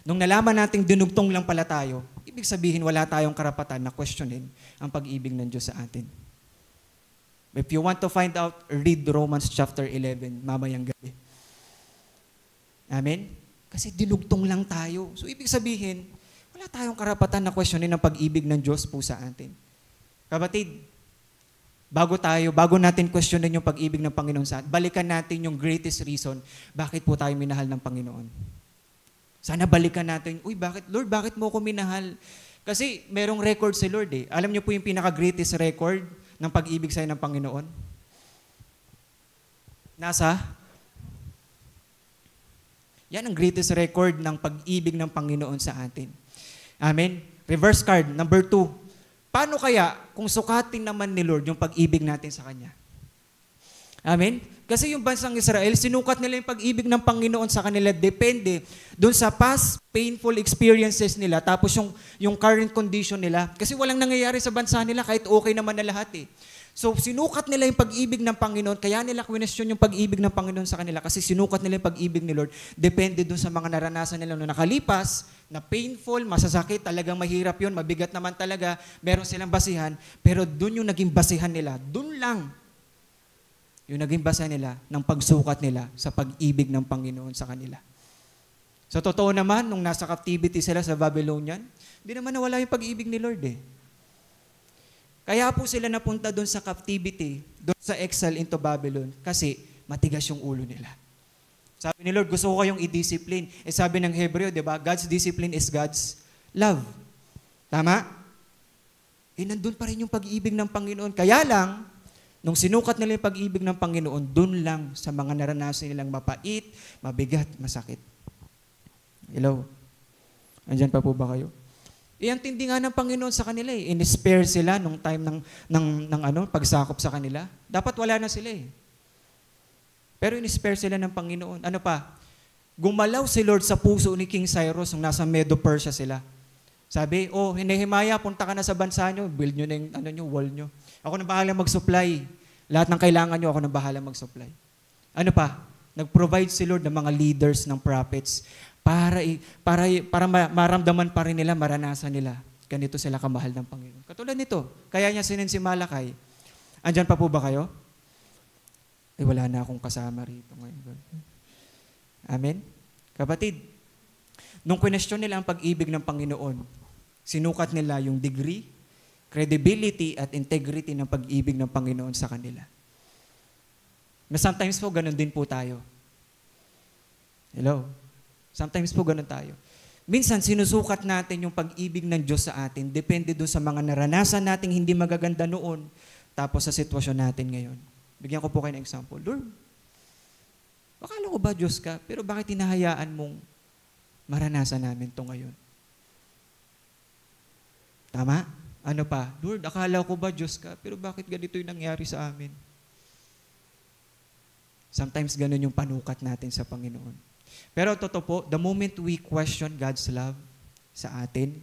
A: nung nalaman nating dinugtong lang pala tayo, ibig sabihin wala tayong karapatan na questionin ang pag-ibig ng Diyos sa atin. If you want to find out, read Romans chapter 11, mamayang gabi. Amen? Kasi dinugtong lang tayo. So, ibig sabihin, wala tayong karapatan na questionin ang pag-ibig ng Diyos po sa atin. Kapatid, bago natin questionin yung pag-ibig ng Panginoon sa atin, balikan natin yung greatest reason bakit po tayo minahal ng Panginoon. Sana balikan natin, Lord, bakit mo ako minahal? Kasi merong record si Lord eh. Alam niyo po yung pinaka-greatest record ng pag-ibig sa'yo ng Panginoon? Yan ang greatest record ng pag-ibig ng Panginoon sa atin. Amen? Reverse card, number 2. Paano kaya kung sukatin naman ni Lord yung pag-ibig natin sa Kanya? Amen? Kasi yung bansang Israel, sinukat nila yung pag-ibig ng Panginoon sa kanila, depende doon sa past painful experiences nila, tapos yung current condition nila. Kasi walang nangyayari sa bansa nila kahit okay naman na lahat eh. So, sinukat nila yung pag-ibig ng Panginoon, kaya nila question yung pag-ibig ng Panginoon sa kanila kasi sinukat nila yung pag-ibig ni Lord. Depende dun sa mga naranasan nila noong nakalipas, na painful, masasakit, talagang mahirap yun, mabigat naman talaga, meron silang basihan, pero dun yung naging basihan nila, dun lang yung naging basihan nila ng pagsukat nila sa pag-ibig ng Panginoon sa kanila. Sa totoo naman, nung nasa captivity sila sa Babylonian, hindi naman nawala yung pag-ibig ni Lord eh. Kaya po sila napunta doon sa captivity, doon sa exile into Babylon, kasi matigas yung ulo nila. Sabi ni Lord, gusto ko kayong i-discipline. Sabi ng Hebreo, di ba, God's discipline is God's love. Tama? Nandun pa rin yung pag-ibig ng Panginoon. Kaya lang, nung sinukat nila yung pag-ibig ng Panginoon, doon lang sa mga naranasan nilang mapait, mabigat, masakit. Hello? Andyan pa po ba kayo? Ang tindi nga ng Panginoon sa kanila eh. In-spare sila nung time ng pagsakop sa kanila. Dapat wala na sila eh. Pero in-spare sila ng Panginoon. Ano pa? Gumalaw si Lord sa puso ni King Cyrus nung nasa Medo-Persia sila. Sabi, Nehemiah, punta ka na sa bansa nyo, build nyo na yung wall nyo. Ako na bahala mag-supply. Lahat ng kailangan nyo, ako na bahala mag-supply. Ano pa? Nag-provide si Lord ng mga leaders ng prophets para maramdaman pa rin nila, maranasan nila. Ganito sila kamahal ng Panginoon. Katulad nito, kaya niya sinin si Malakay. Andyan pa po ba kayo? Wala na akong kasama rito ngayon. Amen? Kapatid, nung question nila ang pag-ibig ng Panginoon, sinukat nila yung degree, credibility, at integrity ng pag-ibig ng Panginoon sa kanila. Na sometimes po, ganun din po tayo. Hello? Sometimes po ganun tayo. Minsan, sinusukat natin yung pag-ibig ng Diyos sa atin. Depende doon sa mga naranasan nating hindi magaganda noon, tapos sa sitwasyon natin ngayon. Bigyan ko po kayo ng example. Lord, akala ko ba Diyos ka? Pero bakit hinahayaan mong maranasan namin ito ngayon? Tama? Ano pa? Lord, akala ko ba Diyos ka? Pero bakit ganito yung nangyari sa amin? Sometimes ganun yung panukat natin sa Panginoon. Pero totoo po, the moment we question God's love sa atin,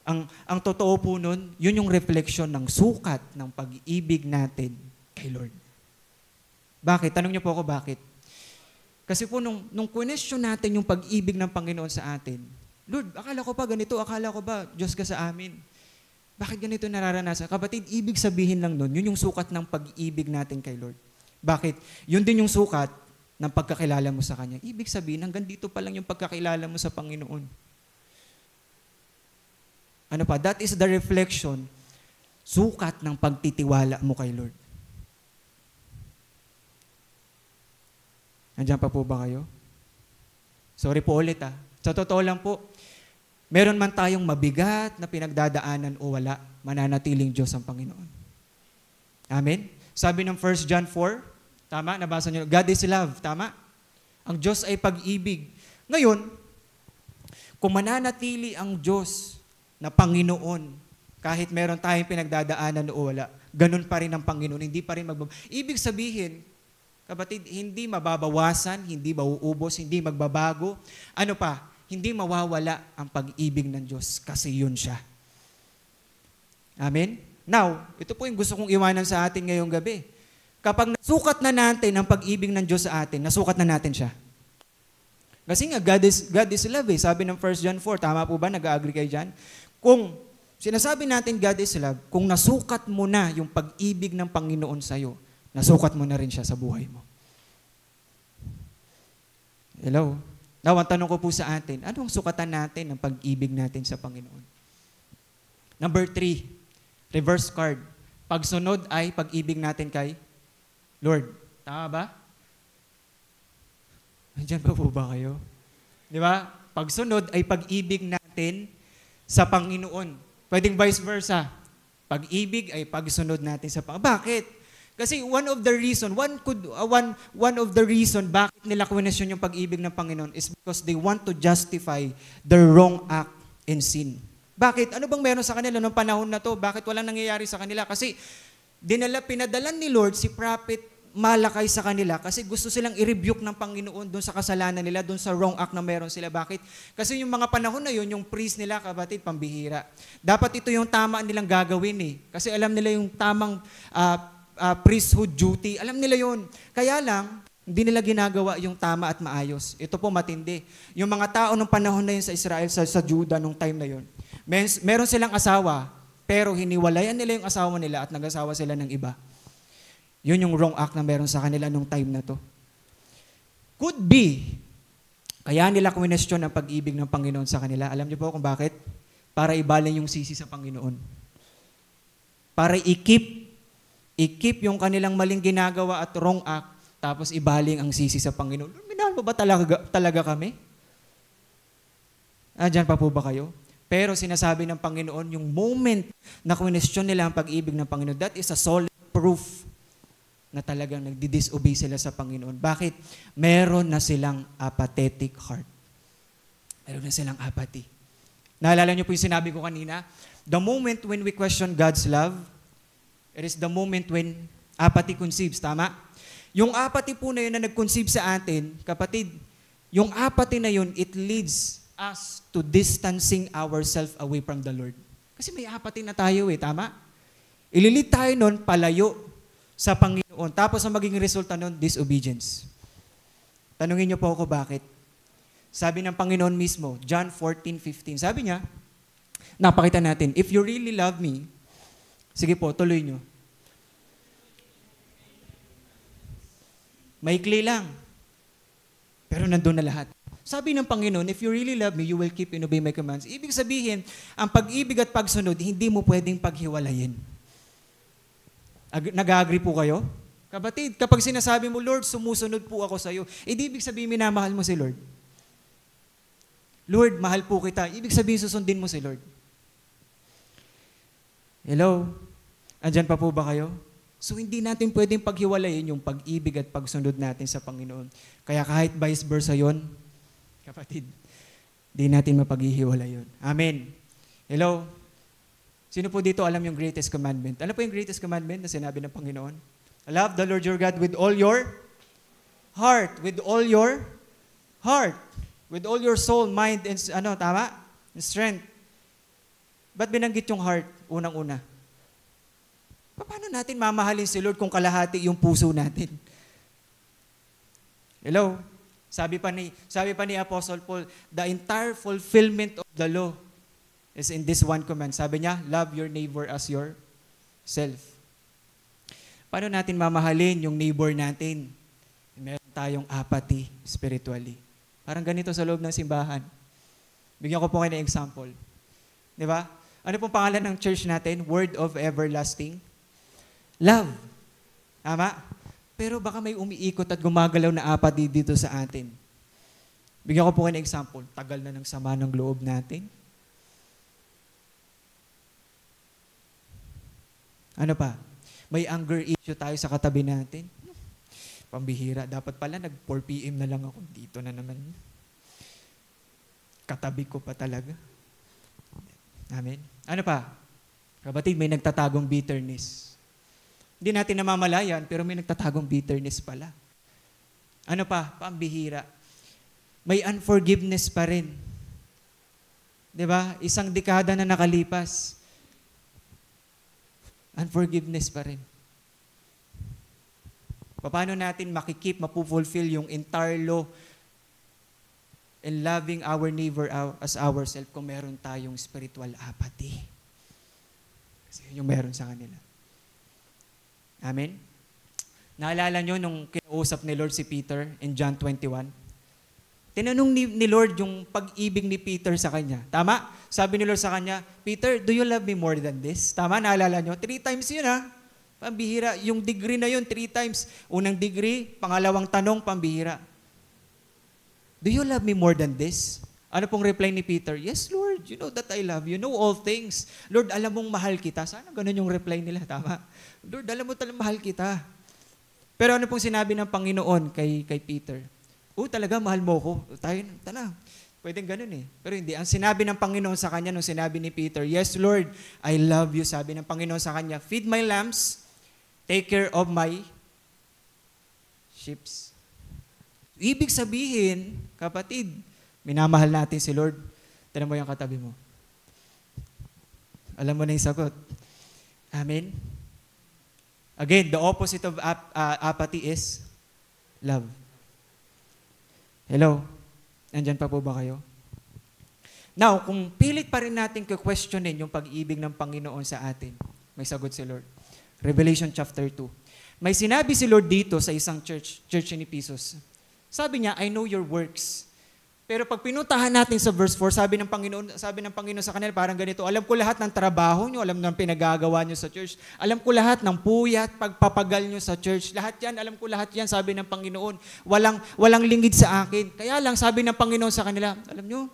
A: ang totoo po nun, yun yung reflection ng sukat ng pag-ibig natin kay Lord. Bakit? Tanong niyo po ako bakit? Kasi po nung question natin yung pag-ibig ng Panginoon sa atin, Lord, akala ko pa ganito, akala ko ba Diyos ka sa amin? Bakit ganito nararanasan? Kapatid, ibig sabihin lang nun, yun yung sukat ng pag-ibig natin kay Lord. Bakit? Yun din yung sukat ng pagkakilala mo sa Kanya. Ibig sabihin, hanggang dito pa lang yung pagkakilala mo sa Panginoon. Ano pa? That is the reflection, sukat ng pagtitiwala mo kay Lord. Nandiyan pa po ba kayo? Sorry po ulit Sa totoo lang po, meron man tayong mabigat na pinagdadaanan o wala, mananatiling Diyos ang Panginoon. Amen? Sabi ng 1 John 4, tama? Nabasa niyo, God is love. Tama? Ang Diyos ay pag-ibig. Ngayon, kung mananatili ang Diyos na Panginoon, kahit meron tayong pinagdadaanan o wala, ganun pa rin ang Panginoon, hindi pa rin magbabago. Ibig sabihin, kapatid, hindi mababawasan, hindi mauubos, hindi magbabago. Ano pa? Hindi mawawala ang pag-ibig ng Diyos kasi yun siya. Amen? Now, ito po yung gusto kong iwanan sa atin ngayong gabi. Kapag nasukat na natin ang pag-ibig ng Diyos sa atin, nasukat na natin siya. Kasi nga, God is love eh. Sabi ng 1 John 4, tama po ba? Nag-agree kayo dyan? Kung sinasabi natin God is love, kung nasukat mo na yung pag-ibig ng Panginoon sa'yo, nasukat mo na rin siya sa buhay mo. Hello? Now, ang tanong ko po sa atin, ano ang sukatan natin ng pag-ibig natin sa Panginoon? Number 3, reverse card. Pagsunod ay pag-ibig natin kay Lord. Tama ba? Nandiyan pa po ba kayo? Di ba? Pagsunod ay pag-ibig natin sa Panginoon. Pwedeng vice versa. Pag-ibig ay pagsunod natin sa Bakit? Kasi one of the reason bakit nila kwenesyon yung pag-ibig ng Panginoon is because they want to justify the wrong act and sin. Bakit? Ano bang meron sa kanila noong panahon na to? Bakit walang nangyayari sa kanila? Kasi pinadalan ni Lord si Prophet Malakay sa kanila kasi gusto silang i-rebuke ng Panginoon doon sa kasalanan nila, doon sa wrong act na meron sila. Bakit? Kasi yung mga panahon na yun, yung priest nila, kapatid, pambihira. Dapat ito yung tama nilang gagawin eh. Kasi alam nila yung tamang priesthood duty. Alam nila yun. Kaya lang, hindi nila ginagawa yung tama at maayos. Ito po matindi. Yung mga tao nung panahon na yun sa Israel, sa Judah nung time na yun, meron silang asawa, pero hiniwalayan nila yung asawa nila at nag-asawa sila ng iba. Yun yung wrong act na meron sa kanila nung time na to. Could be, kaya nila kwenestyon ang pag-ibig ng Panginoon sa kanila. Alam niyo po kung bakit? Para ibaling yung sisi sa Panginoon. Para i-keep yung kanilang maling ginagawa at wrong act, tapos ibaling ang sisi sa Panginoon. Minahal mo ba talaga kami? Diyan pa po ba kayo? Pero sinasabi ng Panginoon, yung moment na kwenestyon nila ang pag-ibig ng Panginoon, that is a solid proof na talagang nagdi-disobey sila sa Panginoon. Bakit? Meron na silang apathetic heart. Meron na silang apathy. Naalala niyo po yung sinabi ko kanina? The moment when we question God's love, it is the moment when apathy conceives. Tama? Yung apathy po na yun na nag-conceive sa atin, kapatid, yung apathy na yun, it leads us to distancing ourselves away from the Lord. Kasi may apathy na tayo eh, tama? Ililid tayo nun, palayo sa Panginoon. Tapos ang magiging resulta nun, disobedience. Tanungin niyo po ako bakit. Sabi ng Panginoon mismo, John 14:15, sabi niya, napakita natin, if you really love me, sige po, tuloy niyo. Maikli lang. Pero nandun na lahat. Sabi ng Panginoon, if you really love me, you will keep and obey my commands. Ibig sabihin, ang pag-ibig at pagsunod, hindi mo pwedeng paghiwalayin. Nag-agree po kayo? Kapatid, kapag sinasabi mo, Lord, sumusunod po ako sa iyo, ibig sabihin, minamahal mo si Lord. Lord, mahal po kita. Ibig sabihin, susundin mo si Lord. Hello? Andyan pa po ba kayo? So, hindi natin pwedeng paghiwalayin yung pag-ibig at pagsunod natin sa Panginoon. Kaya kahit vice versa yun, kapatid, di natin mapaghihiwalay yun. Amen. Hello? Sino po dito alam yung greatest commandment? Ano po yung greatest commandment na sinabi ng Panginoon? Love the Lord your God with all your heart, with all your heart, with all your soul, mind, and tama? And strength. Ba't binanggit yung heart unang-una? Paano natin mamahalin si Lord kung kalahati yung puso natin? Hello? Sabi pa ni Apostle Paul, the entire fulfillment of the law is in this one command. Sabi niya, love your neighbor as yourself. Paano natin mamahalin yung neighbor natin? Meron tayong apathy spiritually. Parang ganito sa loob ng simbahan. Bigyan ko po kayo ng example. Di ba? Ano pong pangalan ng church natin? Word of Everlasting Love. Tama? Pero baka may umiikot at gumagalaw na apathy dito sa atin. Bigyan ko po kayo ng example. Tagal na ng sama ng loob natin. Ano pa? May anger issue tayo sa katabi natin. Pambihira. Dapat pala nag-4 p.m. na lang ako. Dito na naman. Katabi ko pa talaga. Amen. Ano pa? Kapatid, may nagtatagong bitterness. Hindi natin namamalayan, pero may nagtatagong bitterness pala. Ano pa? Pambihira. May unforgiveness pa rin. 'Di ba? Isang dekada na nakalipas. Unforgiveness pa rin. Paano natin mapufulfill yung entire law and loving our neighbor as ourselves kung meron tayong spiritual apathy? Kasi yung meron sa kanila. Amen? Naalala nyo nung kinausap ni Lord si Peter in John 21? Tinanong ni Lord yung pag-ibig ni Peter sa kanya. Tama? Sabi ni Lord sa kanya, Peter, do you love me more than this? Tama? Naalala nyo? 3 times yun ha. Pambihira. Yung degree na yun, 3 times. Unang degree, pangalawang tanong, pambihira. Do you love me more than this? Ano pong reply ni Peter? Yes, Lord. Lord, you know that I love you. You know all things. Lord, alam mong mahal kita. Sana ganun yung reply nila, tama? Lord, alam mo talagang mahal kita. Pero ano pong sinabi ng Panginoon kay Peter? Talaga, mahal mo ko. Tayo, tala. Pwedeng ganun eh. Pero hindi. Ang sinabi ng Panginoon sa kanya, nung sinabi ni Peter, yes, Lord, I love you. Sabi ng Panginoon sa kanya, feed my lambs, take care of my sheep. Ibig sabihin, kapatid, minamahal natin si Lord. Tignan mo yung katabi mo. Alam mo na yung sagot. Amen? Again, the opposite of apathy is love. Hello? Nandyan pa po ba kayo? Now, kung pilit pa rin natin questionin yung pag-ibig ng Panginoon sa atin, may sagot si Lord. Revelation chapter 2. May sinabi si Lord dito sa isang church in Ephesus. Sabi niya, I know your works. Pero pag pinuntahan natin sa verse 4, sabi ng Panginoon sa kanila, parang ganito, alam ko lahat ng trabaho nyo, alam ng pinagagawa nyo sa church, alam ko lahat ng puyat, pagpapagal nyo sa church, lahat yan, alam ko lahat yan, sabi ng Panginoon, walang lingid sa akin. Kaya lang, sabi ng Panginoon sa kanila, alam nyo,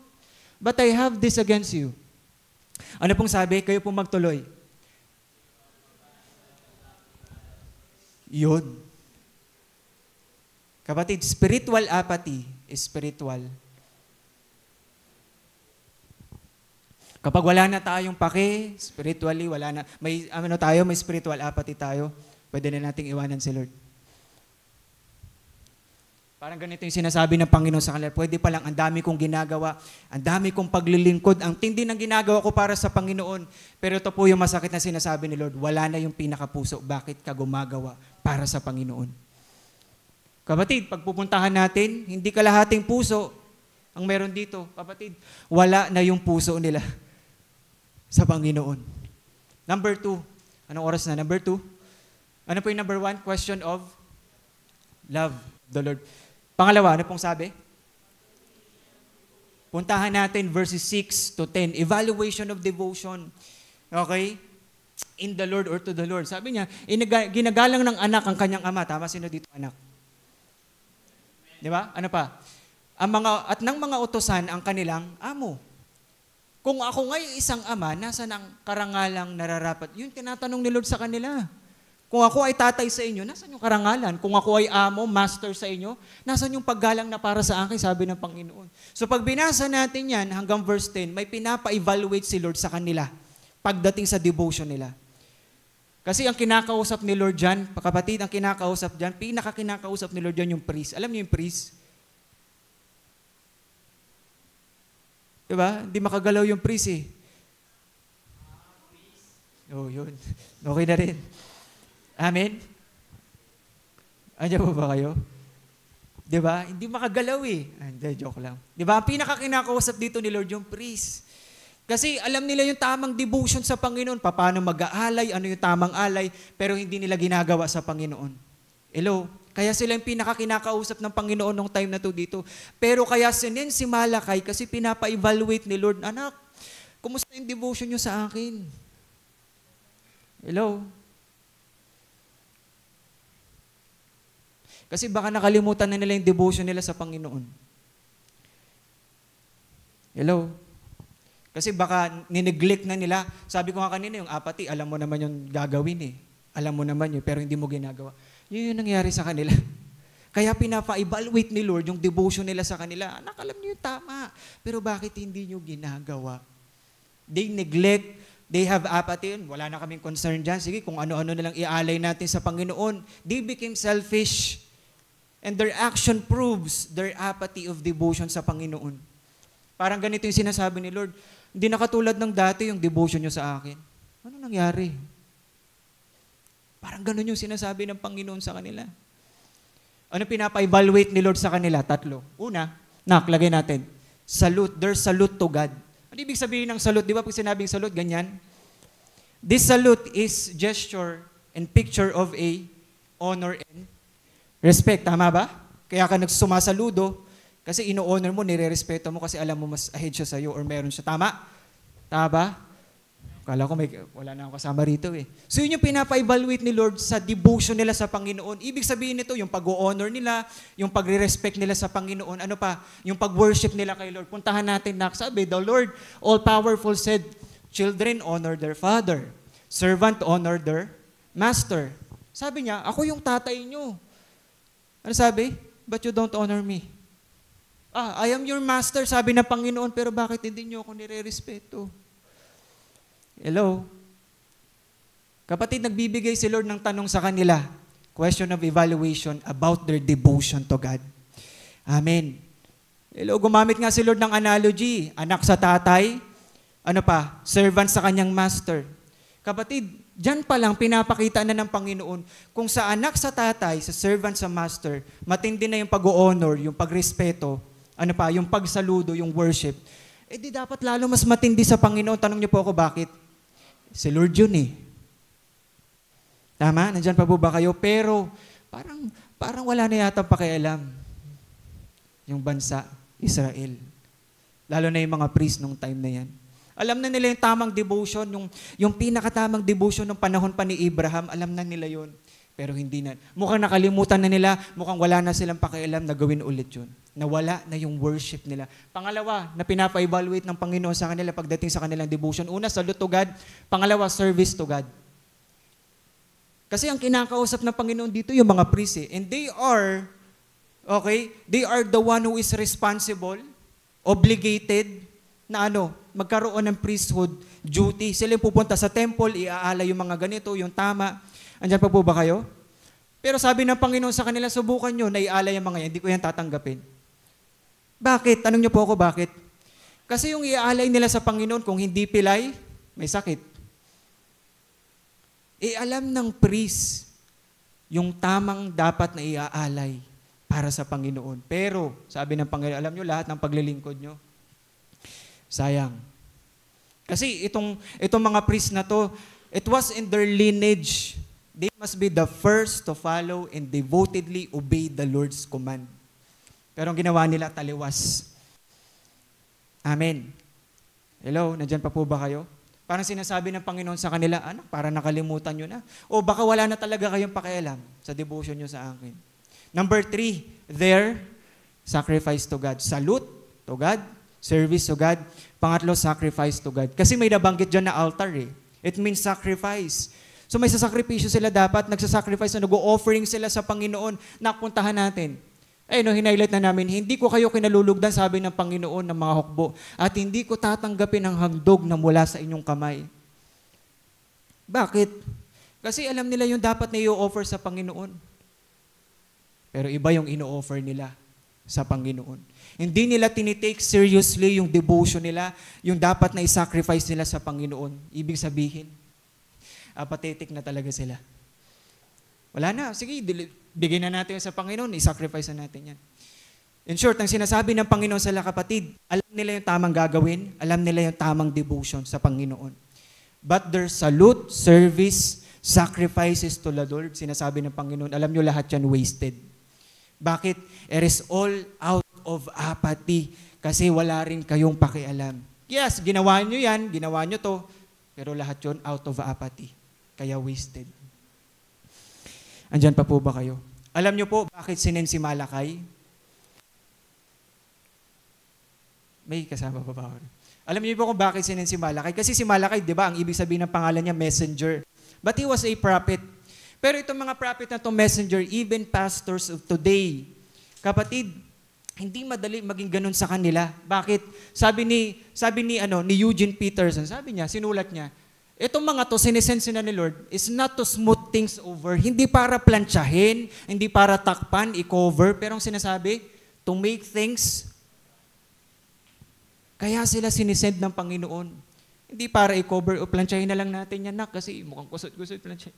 A: but I have this against you. Ano pong sabi? Kayo pong magtuloy. Yun. Kapatid, spiritual apathy is spiritual. Kapag wala na tayong pake, spiritually, wala na, may spiritual apathy tayo, pwede na nating iwanan si Lord. Parang ganito yung sinasabi ng Panginoon sa kanila, pwede palang ang dami kong ginagawa, ang dami kong paglilingkod, ang tindi ng ginagawa ko para sa Panginoon. Pero ito po yung masakit na sinasabi ni Lord, wala na yung pinakapuso, bakit ka gumagawa para sa Panginoon? Kapatid, pag pupuntahan natin, hindi kalahating puso ang meron dito. Kapatid, wala na yung puso nila sa Panginoon. Number 2. Anong oras na? Number 2. Ano po yung number 1? Question of love the Lord. Pangalawa, ano pong sabi? Puntahan natin verses 6 to 10. Evaluation of devotion. Okay? In the Lord or to the Lord. Sabi niya, ginagalang ng anak ang kanyang ama. Tama, sino dito anak? Di ba? Ano pa? At ng mga utosan ang kanilang amo. Kung ako ngayon isang ama, nasa ng karangalang nararapat? Yun tinatanong ni Lord sa kanila. Kung ako ay tatay sa inyo, nasan yung karangalan? Kung ako ay amo, master sa inyo, nasan yung paggalang na para sa akin, sabi ng Panginoon. So pag binasa natin yan hanggang verse 10, may pinapa-evaluate si Lord sa kanila pagdating sa devotion nila. Kasi ang kinakausap ni Lord dyan, kapatid, ang kinakausap dyan, pinaka-kinakausap ni Lord dyan yung priest. Alam niyo yung priest? Diba? Hindi makagalaw yung priest eh. Oh, yun. Okay na rin. Amen? Andiyan po ba kayo? Diba? Hindi makagalaw eh. Hindi, joke lang. Diba? Ang pinaka-kinakausap dito ni Lord yung priest. Kasi alam nila yung tamang devotion sa Panginoon, paano mag-aalay, ano yung tamang alay, pero hindi nila ginagawa sa Panginoon. Hello? Kaya sila yung pinaka-kinakausap ng Panginoon nung time na to dito. Pero kaya sinin si Malakay kasi pinapa-evaluate ni Lord, anak, kumusta yung devotion nyo sa akin? Hello? Kasi baka nakalimutan na nila yung devotion nila sa Panginoon. Hello? Kasi baka nineglect na nila. Sabi ko nga kanina, yung apathy, alam mo naman yung gagawin eh. Alam mo naman yun, pero hindi mo ginagawa. Yun yung nangyari sa kanila. Kaya pinapa-evaluate ni Lord yung devotion nila sa kanila. Anak, alam niyo yung tama. Pero bakit hindi niyo ginagawa? They neglect, they have apathy. Wala na kaming concern dyan. Sige, kung ano-ano nalang ialay natin sa Panginoon. They became selfish. And their action proves their apathy of devotion sa Panginoon. Parang ganito yung sinasabi ni Lord. Hindi na katulad ng dati yung devotion nyo sa akin. Ano nangyari? Parang ganun yung sinasabi ng Panginoon sa kanila. Ano pinapa-evaluate ni Lord sa kanila? 3. Una, lagay natin. Salute. Their salute to God. Ano ibig sabihin ng salute? Di ba pag sinabing salute, ganyan? This salute is gesture and picture of a honor and respect. Tama ba? Kaya ka nagsumasaludo kasi ino-honor mo, nire-respeto mo kasi alam mo mas ahead siya sa'yo or meron siya. Tama? Tama ba? Kala ko wala na akong kasama rito eh. So yun yung pinapa-evaluate ni Lord sa devotion nila sa Panginoon. Ibig sabihin nito, yung pag-honor nila, yung pagre-respect nila sa Panginoon, ano pa, yung pag-worship nila kay Lord. Puntahan natin na, sabi, the Lord, all-powerful said, children honor their father, servant honor their master. Sabi niya, ako yung tatay nyo. Ano sabi? But you don't honor me. I am your master, sabi ng Panginoon, pero bakit hindi nyo ako nire-respeto? Hello? Kapatid, nagbibigay si Lord ng tanong sa kanila. Question of evaluation about their devotion to God. Amen. Hello, gumamit nga si Lord ng analogy. Anak sa tatay, ano pa? Servant sa kanyang master. Kapatid, dyan pa lang pinapakita na ng Panginoon kung sa anak sa tatay, sa servant sa master, matindi na yung pag-honor, yung pagrespeto, ano pa, yung pagsaludo, yung worship, di dapat lalo mas matindi sa Panginoon. Tanong niyo po ako bakit? Si Lord yun eh. Tama? Nandyan pa po ba kayo? Pero parang wala na yata pakialam yung bansa, Israel. Lalo na yung mga priest nung time na yan. Alam na nila yung tamang devotion, yung pinakatamang devotion ng panahon pa ni Abraham, alam na nila yun. Pero hindi na. Mukhang nakalimutan na nila, mukhang wala na silang pakialam na gawin ulit yun. Nawala na yung worship nila. Pangalawa, na pinapa-evaluate ng Panginoon sa kanila pagdating sa kanilang devotion. Una, salute to God. Pangalawa, service to God. Kasi ang kinakausap ng Panginoon dito yung mga priests eh. And they are the one who is responsible, obligated, na magkaroon ng priesthood duty. Sila yung pupunta sa temple, iaalay yung mga ganito, yung tama. Andyan pa po ba kayo? Pero sabi ng Panginoon sa kanila, subukan nyo na iaalay yung mga yan, hindi ko yan tatanggapin. Bakit? Tanong niyo po ako bakit? Kasi yung iaalay nila sa Panginoon, kung hindi pilay, may sakit. Alam ng priest yung tamang dapat na iaalay para sa Panginoon. Pero, sabi ng Panginoon, alam nyo lahat ng paglilingkod nyo, sayang. Kasi itong mga priest na to, it was in their lineage. They must be the first to follow and devotedly obey the Lord's command. Pero ang ginawa nila, taliwas. Amen. Hello, nandyan pa po ba kayo? Parang sinasabi ng Panginoon sa kanila, anak, para nakalimutan nyo na. O baka wala na talaga kayong pakialam sa devotion nyo sa akin. Number 3, their sacrifice to God. Salute to God, service to God. Pangatlo, sacrifice to God. Kasi may nabanggit dyan na altar eh. It means sacrifice. So may sasakripisyo sila dapat, nagsasacrifice na nag-o-offering sila sa Panginoon. Napuntahan natin. Hinighlight na namin, hindi ko kayo kinalulugdan, sabi ng Panginoon ng mga hukbo, at hindi ko tatanggapin ang handog na mula sa inyong kamay. Bakit? Kasi alam nila yung dapat na i-offer sa Panginoon. Pero iba yung ino-offer nila sa Panginoon. Hindi nila tinitake seriously yung devotion nila, yung dapat na i-sacrifice nila sa Panginoon. Ibig sabihin, apathetic na talaga sila. Wala na, sige, bigyan na natin sa Panginoon, i-sacrifice na natin yan. In short, ang sinasabi ng Panginoon sa mga kapatid, alam nila yung tamang gagawin, alam nila yung tamang devotion sa Panginoon. But their salute, service, sacrifices to the Lord, sinasabi ng Panginoon, alam nyo lahat yan wasted. Bakit? It is all out of apathy kasi wala rin kayong pakialam. Yes, ginawa nyo yan, ginawa nyo to, pero lahat yun out of apathy. Kaya wasted. Andyan pa po ba kayo? Alam nyo po bakit sinen si Malakay? May kasama pa ba? Alam niyo po kung bakit sinen si Malakay? Kasi si Malakay, di ba, ang ibig sabihin ng pangalan niya, messenger. But he was a prophet. Pero itong mga prophet na itong messenger, even pastors of today, kapatid, hindi madali maging ganun sa kanila. Bakit? Sabi ni Eugene Peterson, sabi niya, sinulat niya, itong mga to, sinesense na ni Lord, is not to smooth things over, hindi para plantsahin, hindi para takpan, i-cover, pero ang sinasabi, to make things. Kaya sila sinisend ng Panginoon. Hindi para i-cover o plantsahin na lang natin yan, nak, kasi mukhang kusot-kusot plantsahin.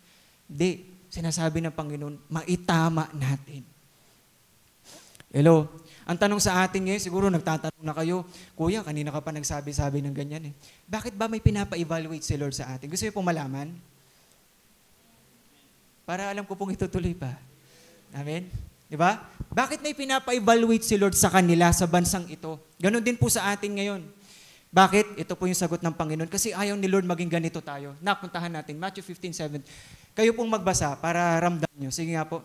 A: Hindi. Sinasabi ng Panginoon, maitama natin. Hello? Ang tanong sa atin ngayon, siguro nagtatanong na kayo, Kuya, kanina ka pa nagsabi-sabi ng ganyan eh. Bakit ba may pinapa-evaluate si Lord sa atin? Gusto niyo pong malaman? Para alam ko pong itutuloy pa. Amen? Di ba? Bakit may pinapa-evaluate si Lord sa kanila, sa bansang ito? Ganon din po sa atin ngayon. Bakit? Ito po yung sagot ng Panginoon. Kasi ayaw ni Lord maging ganito tayo. Napuntahan natin, Matthew 15:7. Kayo pong magbasa para ramdam nyo. Sige nga po.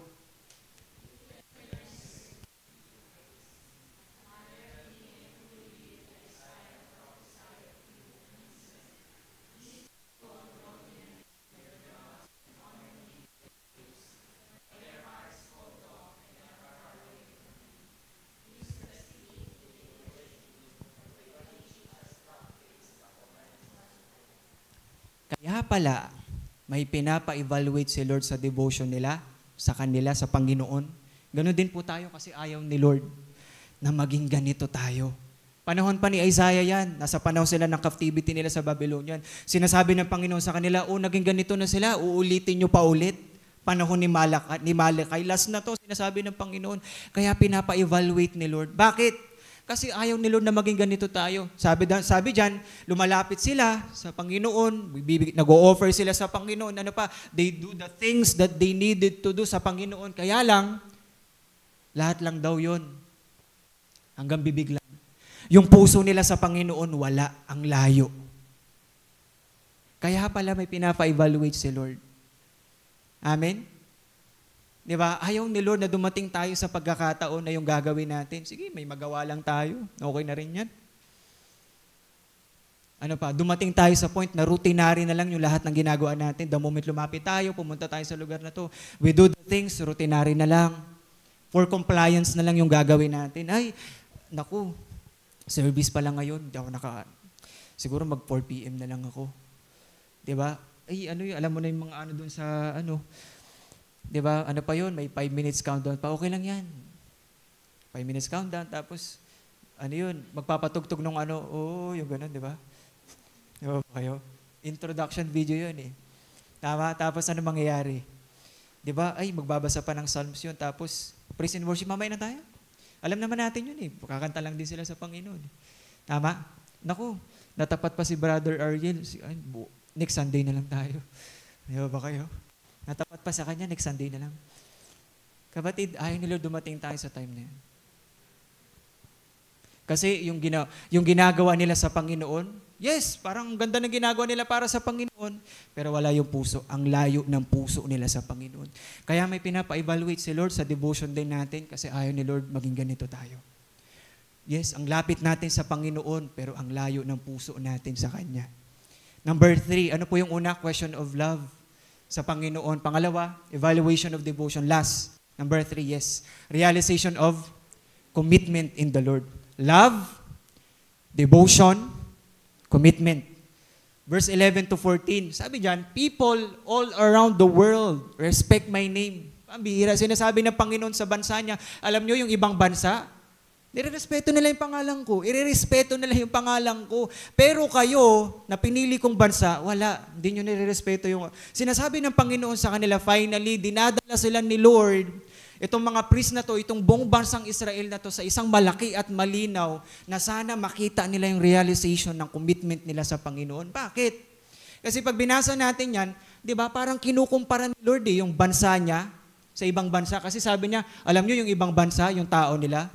A: Kaya pala, may pinapa-evaluate si Lord sa devotion nila, sa kanila, sa Panginoon. Ganon din po tayo kasi ayaw ni Lord na maging ganito tayo. Panahon pa ni Isaiah yan. Nasa panahon sila ng captivity nila sa Babylonian. Sinasabi ng Panginoon sa kanila, naging ganito na sila, uulitin nyo pa ulit. Panahon ni Malachi. Last na to, sinasabi ng Panginoon. Kaya pinapa-evaluate ni Lord. Bakit? Kasi ayaw ni Lord na maging ganito tayo. Sabi dyan, lumalapit sila sa Panginoon, nag-o-offer sila sa Panginoon. Ano pa? They do the things that they needed to do sa Panginoon. Kaya lang, lahat lang daw yon. Hanggang bibig lang. Yung puso nila sa Panginoon, wala, ang layo. Kaya pala may pinapa-evaluate si Lord. Amen? Di ba? Ayaw ni Lord na dumating tayo sa pagkakataon na yung gagawin natin. Sige, may magawa lang tayo. Okay na rin yan. Ano pa? Dumating tayo sa point na routinary na lang yung lahat ng ginagawa natin. The moment lumapit tayo, pumunta tayo sa lugar na to, we do the things, routinary na lang. For compliance na lang yung gagawin natin. Ay, naku, service pa lang ngayon. Di ako siguro mag 4 p.m. na lang ako. Di ba? Ay, alam mo na yung mga doon sa, di ba? Ano pa yun? May 5 minutes countdown pa. Okay lang yan. 5 minutes countdown. Tapos, magpapatugtog nung yung ganun, di ba? Di ba kayo? Introduction video yun eh. Tama? Tapos ano mangyayari? Di ba? Ay, magbabasa pa ng Psalms yun. Tapos, praise and worship. Mamaya na tayo. Alam naman natin yun eh. Kakanta lang din sila sa Panginoon. Tama? Naku, natapat pa si Brother Ariel. Next Sunday na lang tayo. Di ba kayo? Natapat pa sa kanya, next Sunday na lang. Kapatid, ayaw ni Lord dumating tayo sa time na yan. Kasi yung ginagawa nila sa Panginoon, yes, parang ganda ng ginagawa nila para sa Panginoon, pero wala yung puso, ang layo ng puso nila sa Panginoon. Kaya may pinapa-evaluate si Lord sa devotion din natin kasi ayaw ni Lord maging ganito tayo. Yes, ang lapit natin sa Panginoon, pero ang layo ng puso natin sa Kanya. Number 3, ano po yung una? Question of love sa Panginoon. Pangalawa, evaluation of devotion. Last, number 3, yes, realization of commitment in the Lord. Love, devotion, commitment. Verse 11 to 14, sabi dyan, people all around the world respect my name. Pambihira, sinasabi ng Panginoon sa bansa niya, alam nyo yung ibang bansa, nirerespeto nila yung pangalan ko, irerespeto nila yung pangalan ko, pero kayo, na pinili kong bansa, wala, hindi nyo nirerespeto yung... Sinasabi ng Panginoon sa kanila, finally, dinadala sila ni Lord, itong mga priest na to, itong buong bansang Israel na to sa isang malaki at malinaw na sana makita nila yung realization ng commitment nila sa Panginoon. Bakit? Kasi pag binasa natin yan, di ba, parang kinukumpara ni Lord yung bansa niya sa ibang bansa. Kasi sabi niya, alam niyo yung ibang bansa, yung tao nila.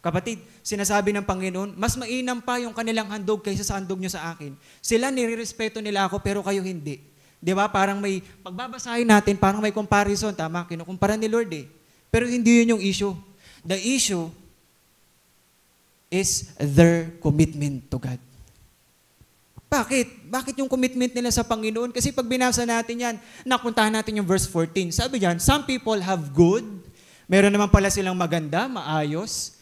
A: Kapatid, sinasabi ng Panginoon, mas mainam pa yung kanilang handog kaysa sa handog niyo sa akin. Sila nirerespeto nila ako pero kayo hindi. Di ba? Parang may, pagbabasahin natin, parang may comparison. Tama, kinukumpara ni Lord eh. Pero hindi yun yung issue. The issue is their commitment to God. Bakit? Bakit yung commitment nila sa Panginoon? Kasi pag binasa natin yan, napuntahan natin yung verse 14. Sabi dyan, some people have good. Meron naman pala silang maganda, maayos.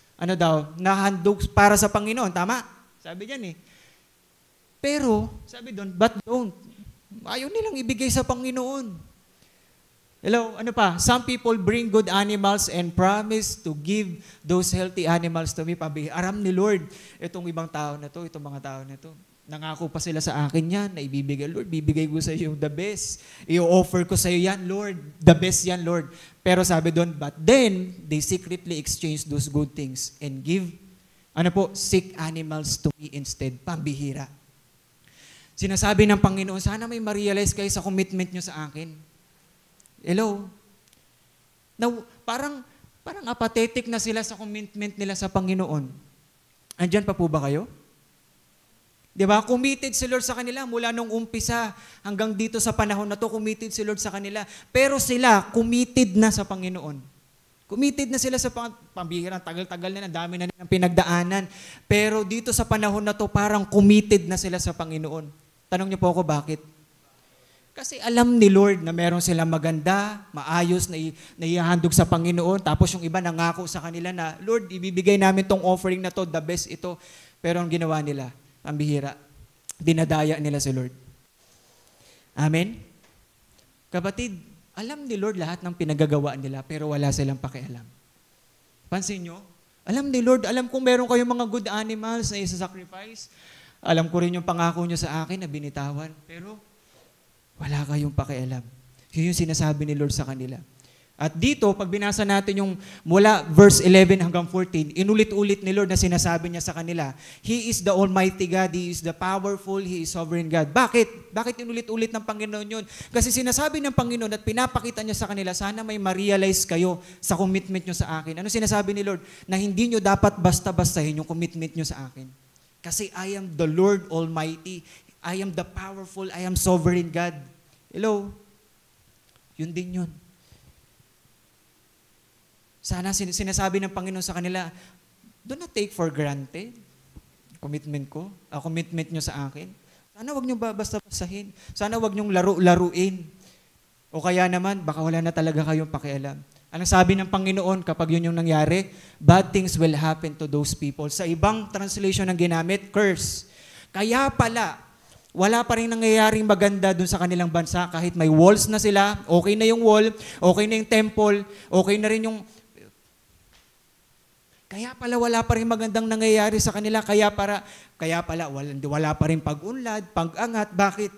A: Nahandog para sa Panginoon. Tama? Sabi dyan eh. Pero, sabi doon, but don't. Ayaw nilang ibigay sa Panginoon. Hello, ano pa? Some people bring good animals and promise to give those healthy animals to me. Aram ni Lord, itong ibang tao na to, itong mga tao na to. Nangako pa sila sa akin yan na ibibigay. Lord, bibigay ko sa iyo the best. I-offer ko sa iyo yan, Lord. The best yan, Lord. Pero sabi doon, but then, they secretly exchange those good things and give, sick animals to me instead. Pambihira. Sinasabi ng Panginoon, sana may ma-realize kayo sa commitment nyo sa akin. Hello? Now, parang apathetic na sila sa commitment nila sa Panginoon. Andyan pa po ba kayo?
B: Di ba? Committed si Lord sa kanila mula nung umpisa hanggang dito sa panahon na to, committed si Lord sa kanila. Pero sila, committed na sa Panginoon. Committed na sila sa pambihirang tagal-tagal na, dami na nilang pinagdaanan. Pero dito sa panahon na to, parang committed na sila sa Panginoon. Tanong niyo po ako, bakit? Kasi alam ni Lord na meron silang maganda, maayos na ihahandog sa Panginoon. Tapos yung iba nangako sa kanila na, Lord, ibibigay namin tong offering na to, the best ito. Pero ang ginawa nila, ang bihira, dinadaya nila si Lord. Amen? Kapatid, alam ni Lord lahat ng pinagagawa nila, pero wala silang pakialam. Pansin nyo? Alam ni Lord, alam kong meron kayong mga good animals na isa-sacrifice. Alam ko rin yung pangako nyo sa akin na binitawan, pero wala kayong pakialam. Yun yung sinasabi ni Lord sa kanila. At dito, pag binasa natin yung mula verse 11 hanggang 14, inulit-ulit ni Lord na sinasabi niya sa kanila, He is the Almighty God, He is the powerful, He is sovereign God. Bakit? Bakit inulit-ulit ng Panginoon yun? Kasi sinasabi ng Panginoon at pinapakita niya sa kanila, sana may ma-realize kayo sa commitment nyo sa akin. Ano sinasabi ni Lord? Na hindi nyo dapat basta-bastahin yung commitment nyo sa akin. Kasi I am the Lord Almighty, I am the powerful, I am sovereign God. Hello? Yun din yun. Sana sinasabi ng Panginoon sa kanila, do not take for granted commitment ko, commitment nyo sa akin. Sana wag nyo basta-bastahin. Sana wag nyo laro-laruin. O kaya naman, baka wala na talaga kayong pakialam. Anong sabi ng Panginoon kapag yun yung nangyari? Bad things will happen to those people. Sa ibang translation ng ginamit, curse. Kaya pala, wala pa rin nangyayaring maganda dun sa kanilang bansa kahit may walls na sila, okay na yung wall, okay na yung temple, okay na rin yung kaya pala wala pa rin magandang nangyayari sa kanila, kaya pala wala pa rin pag-unlad, pag-angat. Bakit?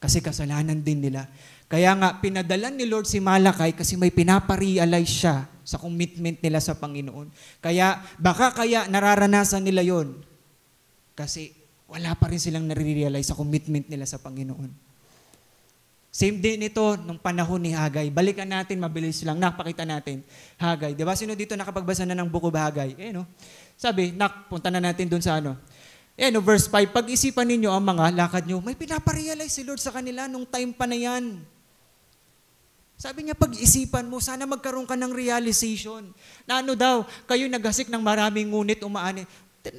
B: Kasi kasalanan din nila. Kaya nga, pinadalan ni Lord si Malakay kasi may pinaparealize siya sa commitment nila sa Panginoon. Kaya, baka nararanasan nila yon kasi wala pa rin silang nare-realize sa commitment nila sa Panginoon. Same din ito nung panahon ni Hagay. Balikan natin, mabilis lang. Napakita natin. Hagay. Diba? Sino dito nakapagbasa na ng Book of Hagay? No? Sabi, punta na natin dun sa verse 5. Pag-isipan ninyo ang mga lakad nyo, may pinaparealize si Lord sa kanila nung time pa na yan. Sabi niya, pag-isipan mo, sana magkaroon ka ng realization. Na daw, kayo naghasik ng maraming ngunit umaani.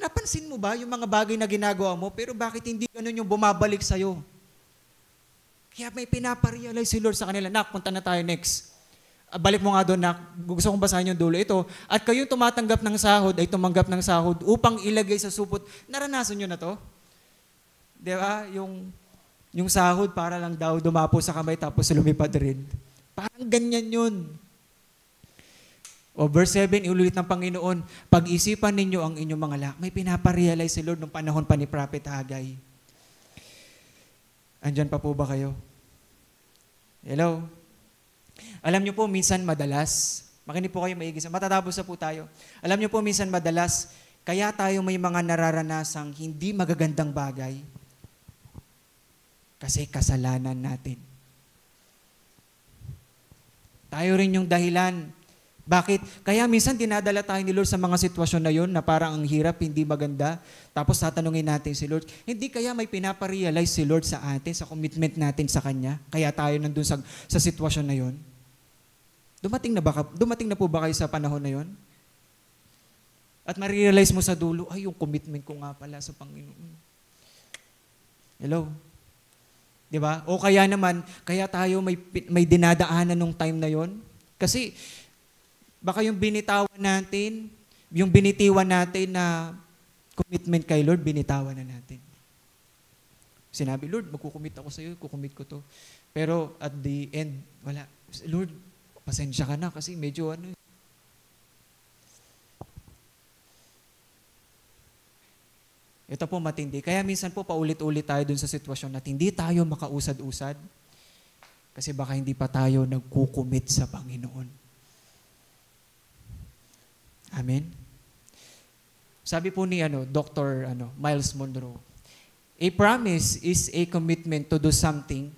B: Napansin mo ba yung mga bagay na ginagawa mo, pero bakit hindi ganun yung bumabalik sa'yo? Kaya may pinaparealize si Lord sa kanila. Punta na tayo next. Balik mo nga doon, gusto kong basahin yung dulo. Ito, at kayo tumatanggap ng sahod, ay tumanggap ng sahod upang ilagay sa supot. Naranasan nyo na to? Di ba? Yung sahod para lang daw dumapo sa kamay tapos lumipad rin. Parang ganyan yun. O verse 7, iulit ng Panginoon, pag-isipan ninyo ang inyong mga lahat. May pinaparealize si Lord nung panahon pa ni Prophet Hagay. Andyan pa po ba kayo? Hello? Alam niyo po, minsan madalas, makinig po kayo maigis, matatapos na po tayo. Alam niyo po, minsan madalas, kaya tayo may mga nararanasang hindi magagandang bagay kasi kasalanan natin. Tayo rin yung dahilan. Bakit? Kaya minsan dinadala tayo ni Lord sa mga sitwasyon na yon na parang ang hirap, hindi maganda. Tapos tatanungin natin si Lord, hindi kaya may pinaparealize si Lord sa atin, sa commitment natin sa Kanya? Kaya tayo nandun sa sitwasyon na yon? Dumating na po ba kayo sa panahon na yon? At ma-realize mo sa dulo, ay yung commitment ko nga pala sa Panginoon. Hello? Diba? O kaya naman, kaya tayo may dinadaanan nung time na yon? Kasi baka yung binitawan natin, yung binitiwan natin na commitment kay Lord, binitawan na natin. Sinabi, Lord, magkukumit ako sa iyo, kukumit ko to. Pero at the end, wala. Lord, pasensya ka na kasi medyo Ito po matindi. Kaya minsan po paulit-ulit tayo dun sa sitwasyon na hindi tayo makausad-usad kasi baka hindi pa tayo nagkukumit sa Panginoon. Amen? Sabi po ni Dr. Miles Monroe, a promise is a commitment to do something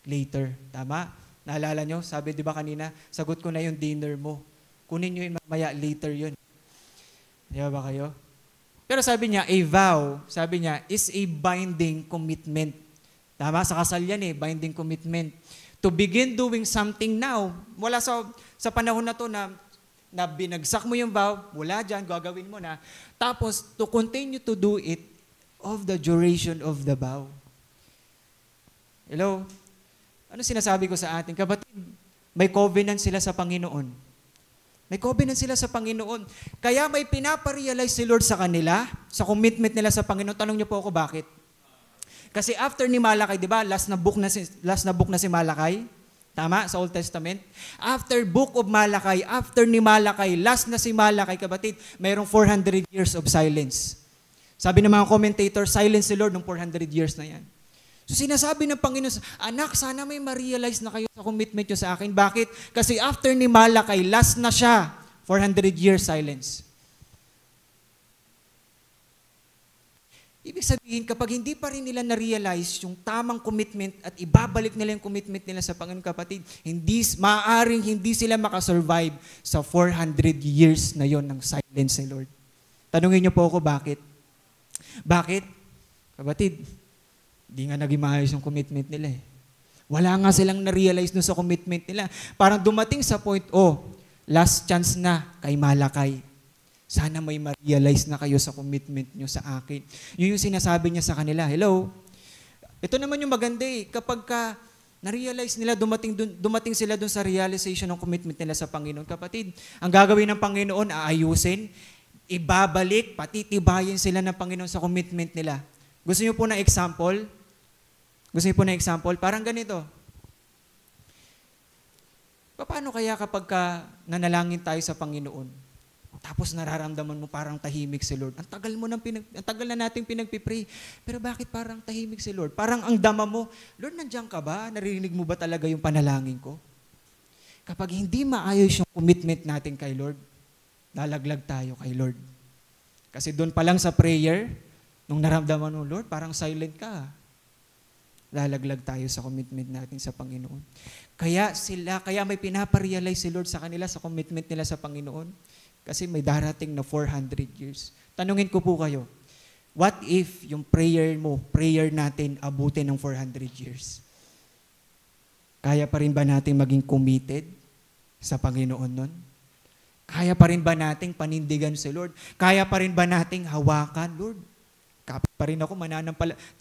B: later. Tama? Naalala nyo? Sabi, di ba kanina, sagot ko na yung dinner mo. Kunin nyo yun mamaya, later yun. Di ba kayo? Pero sabi niya, a vow, sabi niya, is a binding commitment. Tama? Sa kasal yan binding commitment. To begin doing something now. Wala sa panahon na to na binagsak mo yung vow, wala dyan, gagawin mo na. Tapos, to continue to do it of the duration of the vow. Hello? Ano sinasabi ko sa atin? Kapatid, may covenant sila sa Panginoon. May covenant sila sa Panginoon. Kaya may pinaparealize si Lord sa kanila, sa commitment nila sa Panginoon. Tanong niyo po ako bakit? Kasi after ni Malakay, di ba, last na book na si Malakay, tama, sa Old Testament. After book of Malakay, after ni Malakay, last na si Malakay, kapatid, mayroong 400 years of silence. Sabi ng mga commentator, silence si Lord ng 400 years na yan. So sinasabi ng Panginoon, anak, sana may ma-realize na kayo sa commitment nyo sa akin. Bakit? Kasi after ni Malakay, last na siya, 400 years silence. Ibig sabihin, kapag hindi pa rin nila na-realize yung tamang commitment at ibabalik nila yung commitment nila sa Panginoon, kapatid, maaaring hindi sila makasurvive sa 400 years na yon ng silence ni Lord. Tanungin niyo po ako, bakit? Bakit? Kapatid, di nga naging maayos yung commitment nila Wala nga silang na-realize dun sa commitment nila. Parang dumating sa point, last chance na kay Malakay. Sana may ma-realize na kayo sa commitment nyo sa akin. Yun yung sinasabi niya sa kanila. Hello? Ito naman yung maganda Kapag na-realize nila, dumating sila dun sa realization ng commitment nila sa Panginoon. Kapatid, ang gagawin ng Panginoon, aayusin, ibabalik, patitibayin sila ng Panginoon sa commitment nila. Gusto niyo po ng example? Parang ganito. Paano kaya kapag nanalangin tayo sa Panginoon, tapos nararamdaman mo parang tahimik si Lord? Ang tagal na nating pinagpipray. Pero bakit parang tahimik si Lord? Parang ang dama mo, Lord, nandiyan ka ba? Naririnig mo ba talaga yung panalangin ko? Kapag hindi maayos yung commitment natin kay Lord, lalaglag tayo kay Lord. Kasi doon pa lang sa prayer, nung naramdaman mo, Lord, parang silent ka. Lalaglag tayo sa commitment natin sa Panginoon. Kaya may pinaparealize si Lord sa kanila sa commitment nila sa Panginoon. Kasi may darating na 400 years. Tanungin ko po kayo, what if yung prayer natin, abutin ng 400 years? Kaya pa rin ba natin maging committed sa Panginoon nun? Kaya pa rin ba nating panindigan si Lord? Kaya pa rin ba nating hawakan, Lord? Kapit pa rin ako,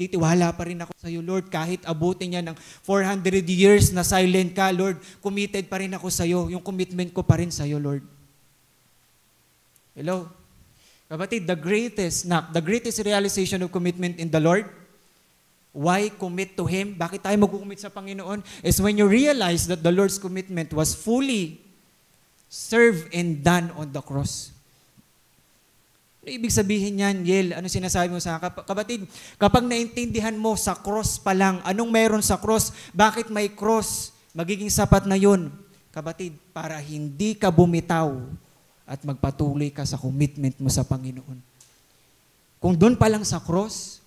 B: titiwala pa rin ako sa iyo, Lord. Kahit abutin niya ng 400 years na silent ka, Lord, committed pa rin ako sa iyo. Yung commitment ko pa rin sa iyo, Lord. Hello? Kapatid, the greatest realization of commitment in the Lord, why commit to Him? Bakit tayo mag-commit sa Panginoon? Is when you realize that the Lord's commitment was fully served and done on the cross. Ano ibig sabihin yan, Yel? Ano sinasabi mo sa kapatid? Kapag naintindihan mo sa cross pa lang, anong meron sa cross? Bakit may cross? Magiging sapat na yun, kapatid, para hindi ka bumitaw at magpatuloy ka sa commitment mo sa Panginoon. Kung doon pa lang sa cross,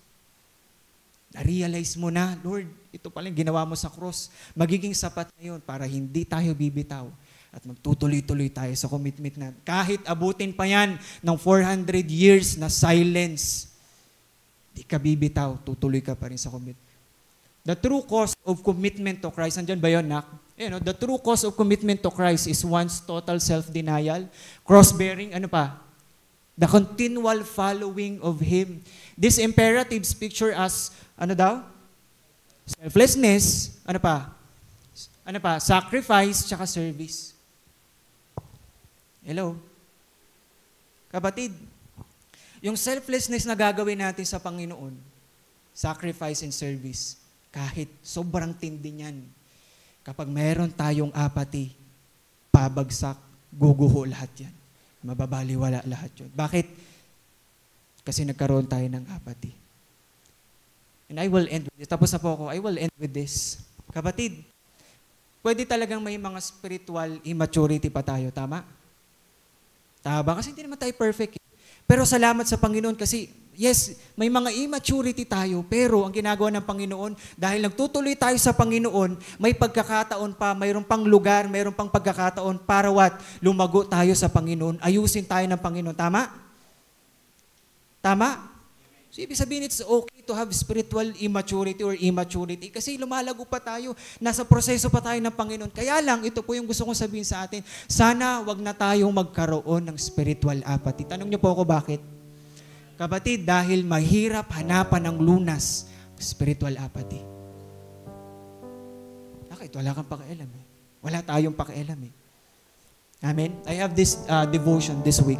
B: na-realize mo na, Lord, ito pa lang ginawa mo sa cross, magiging sapat na yun para hindi tayo bibitaw at magtutuloy-tuloy tayo sa commitment natin. Kahit abutin pa yan ng 400 years na silence, di ka bibitaw, tutuloy ka pa rin sa commitment. The true cost of commitment to Christ, andyan ba yun, Nak? The true cost of commitment to Christ is one's total self-denial, cross-bearing, ano pa? The continual following of Him. These imperatives picture as, ano daw? Selflessness, ano pa? Sacrifice, tsaka service. Hello? Kapatid, yung selflessness na gagawin natin sa Panginoon, sacrifice and service, kahit sobrang tindi niyan, kapag mayroon tayong apathy, pabagsak, guguho lahat yan. Mababaliwala lahat yun. Bakit? Kasi nagkaroon tayo ng apathy. And I will end with this. Tapos na po ako, I will end with this. Kapatid, pwede talagang may mga spiritual immaturity pa tayo, tama? Tama, kasi hindi naman tayo perfect. Pero salamat sa Panginoon kasi, yes, may mga immaturity tayo, pero ang ginagawa ng Panginoon, dahil nagtutuloy tayo sa Panginoon, may pagkakataon pa, mayroon pang lugar, mayroon pang pagkakataon para what? Lumago tayo sa Panginoon, ayusin tayo ng Panginoon. Tama? Tama? So, ibig sabihin, it's okay to have spiritual immaturity or immaturity kasi lumalago pa tayo. Nasa proseso pa tayo ng Panginoon. Kaya lang, ito po yung gusto kong sabihin sa atin. Sana wag na tayong magkaroon ng spiritual apathy. Tanong niyo po ako bakit? Kapatid, dahil mahirap hanapan ng lunas, spiritual apathy. Bakit? Wala kang pakialam eh. Wala tayong pakialam eh. Amen? I have this devotion this week.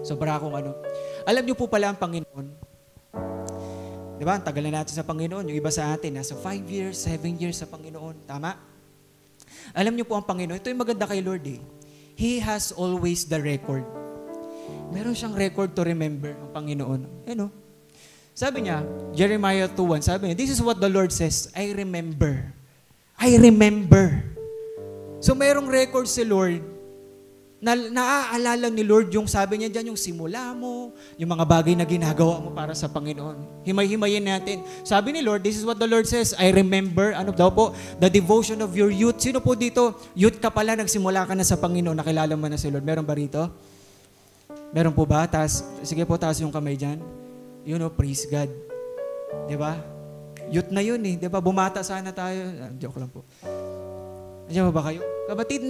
B: Sobra akong Alam niyo po pala ang Panginoon. Di ba? Ang tagal na natin sa Panginoon. Yung iba sa atin, nasa 5 years, 7 years sa Panginoon. Tama? Alam niyo po ang Panginoon. Ito yung maganda kay Lord eh. He has always the record. Meron siyang record to remember ang Panginoon. Sabi niya, Jeremiah 2:1, sabi niya, this is what the Lord says, I remember. I remember. So merong record si Lord na naaalala ni Lord yung sabi niya dyan, yung simula mo, yung mga bagay na ginagawa mo para sa Panginoon. Himay-himayin natin. Sabi ni Lord, this is what the Lord says, I remember, daw po, the devotion of your youth. Sino po dito? Youth ka pala, nagsimula ka na sa Panginoon, nakilala mo na si Lord. Meron ba rito? Meron po ba? Sige po, taas yung kamay dyan. Praise God. Diba? Youth na yun eh. Diba? Bumata sana tayo. Joke lang po. Nandiyan ba kayo? Kapatid,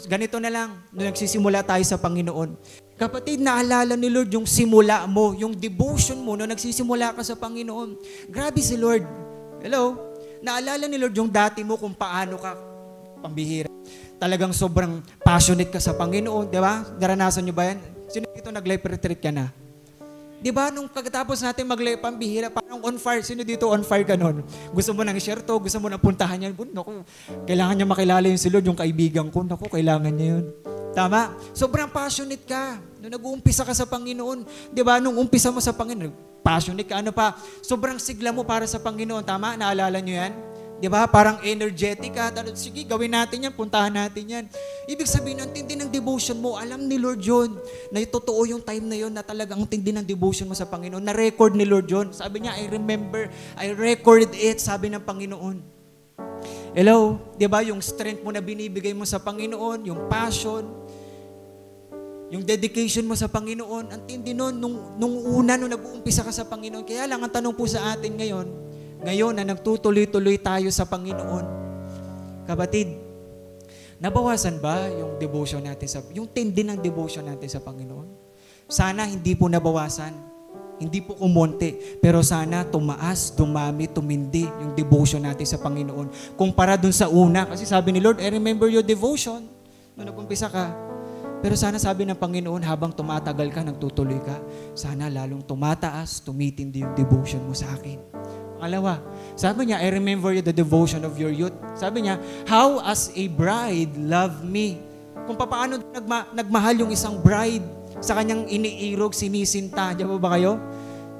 B: ganito na lang, nung nagsisimula tayo sa Panginoon. Kapatid, naalala ni Lord yung simula mo, yung devotion mo, nung nagsisimula ka sa Panginoon. Grabe si Lord. Hello? Naalala ni Lord yung dati mo kung paano ka pambihira. Talagang sobrang passionate ka sa Panginoon, di ba? Naranasan nyo ba yan? Sino dito nag-life retreat ka na? Di ba, nung pagkatapos natin pambihira, parang on fire. Sino dito on fire ka nun? Gusto mo nang share to, gusto mo nang puntahan yan. Naku, kailangan niya makilala yung si Lord, yung kaibigan ko. Naku, kailangan niya yun. Tama? Sobrang passionate ka. Nung nag-uumpisa ka sa Panginoon. Di ba, nung umpisa mo sa Panginoon, passionate ka. Sobrang sigla mo para sa Panginoon. Tama? Naalala niyo yan? Di ba? Parang energetic ka. Sige, gawin natin yan, puntahan natin yan. Ibig sabihin, ang tindi ng devotion mo, alam ni Lord yun, na totoo yung time na yun, na talagang ang tindi ng devotion mo sa Panginoon, na-record ni Lord yun. Sabi niya, I remember, I recorded it, sabi ng Panginoon. Hello? Di ba? Yung strength mo na binibigay mo sa Panginoon, yung passion, yung dedication mo sa Panginoon, ang tindi nun, nung una, nung nag-uumpisa ka sa Panginoon. Kaya lang, ang tanong po sa atin ngayon na nagtutuloy-tuloy tayo sa Panginoon, kapatid, nabawasan ba yung devotion natin yung tindi ng devotion natin sa Panginoon? Sana hindi po nabawasan, hindi po kumonte, pero sana tumaas, dumami, tumindi yung devotion natin sa Panginoon. Kumpara dun sa una, kasi sabi ni Lord, I remember your devotion nung nag-umpisa ka. Pero sana sabi ng Panginoon, habang tumatagal ka, nagtutuloy ka, sana lalong tumataas, tumitindi yung devotion mo sa akin. Pangalawa, sabi niya, I remember the devotion of your youth. Sabi niya, how as a bride love me. Kung paano nagmahal yung isang bride sa kanyang iniirog, sinisinta. Diyan ba kayo?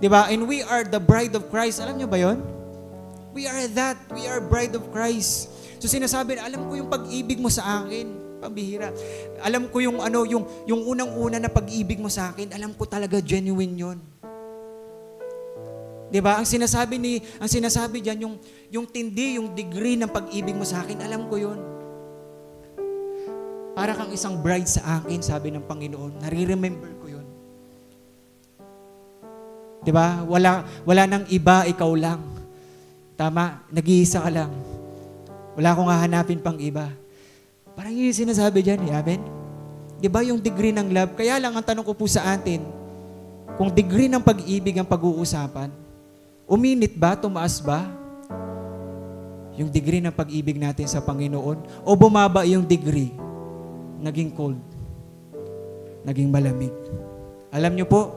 B: Diba? And we are the bride of Christ. Alam niyo ba yon? We are that. We are bride of Christ. So sinasabi, alam ko yung pag-ibig mo sa akin. Pambihira. Alam ko yung unang-una na pag-ibig mo sa akin, alam ko talaga genuine yon. 'Di ba? Ang sinasabi diyan yung tindi, yung degree ng pag-ibig mo sa akin, alam ko 'yon. Para kang isang bride sa akin, sabi ng Panginoon. Nare-remember ko 'yon. 'Di ba? Wala nang iba, ikaw lang. Tama, nag-iisa ka lang. Wala akong hahanapin pang iba. Parang yung sinasabi diyan, amen. 'Di ba yung degree ng love? Kaya lang ang tanong ko po sa atin, kung degree ng pag-ibig ang pag-uusapan, uminit ba? Tumaas ba? Yung degree ng pag-ibig natin sa Panginoon? O bumaba yung degree? Naging cold. Naging malamig. Alam niyo po,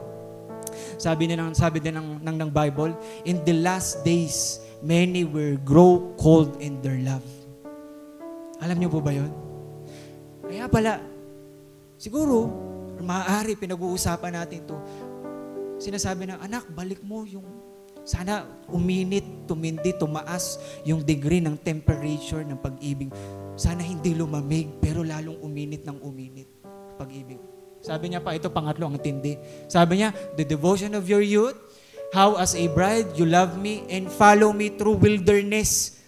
B: sabi din ng Bible, in the last days, many will grow cold in their love. Alam niyo po ba yun? Kaya pala, siguro, maaari pinag-uusapan natin ito. Sinasabi ng anak, balik mo yung sana uminit, tumindi, tumaas yung degree ng temperature ng pag-ibig. Sana hindi lumamig, pero lalong uminit ng uminit pag-ibig. Sabi niya pa, ito pangatlo, ang tindi. Sabi niya, the devotion of your youth, how as a bride you love me and follow me through wilderness.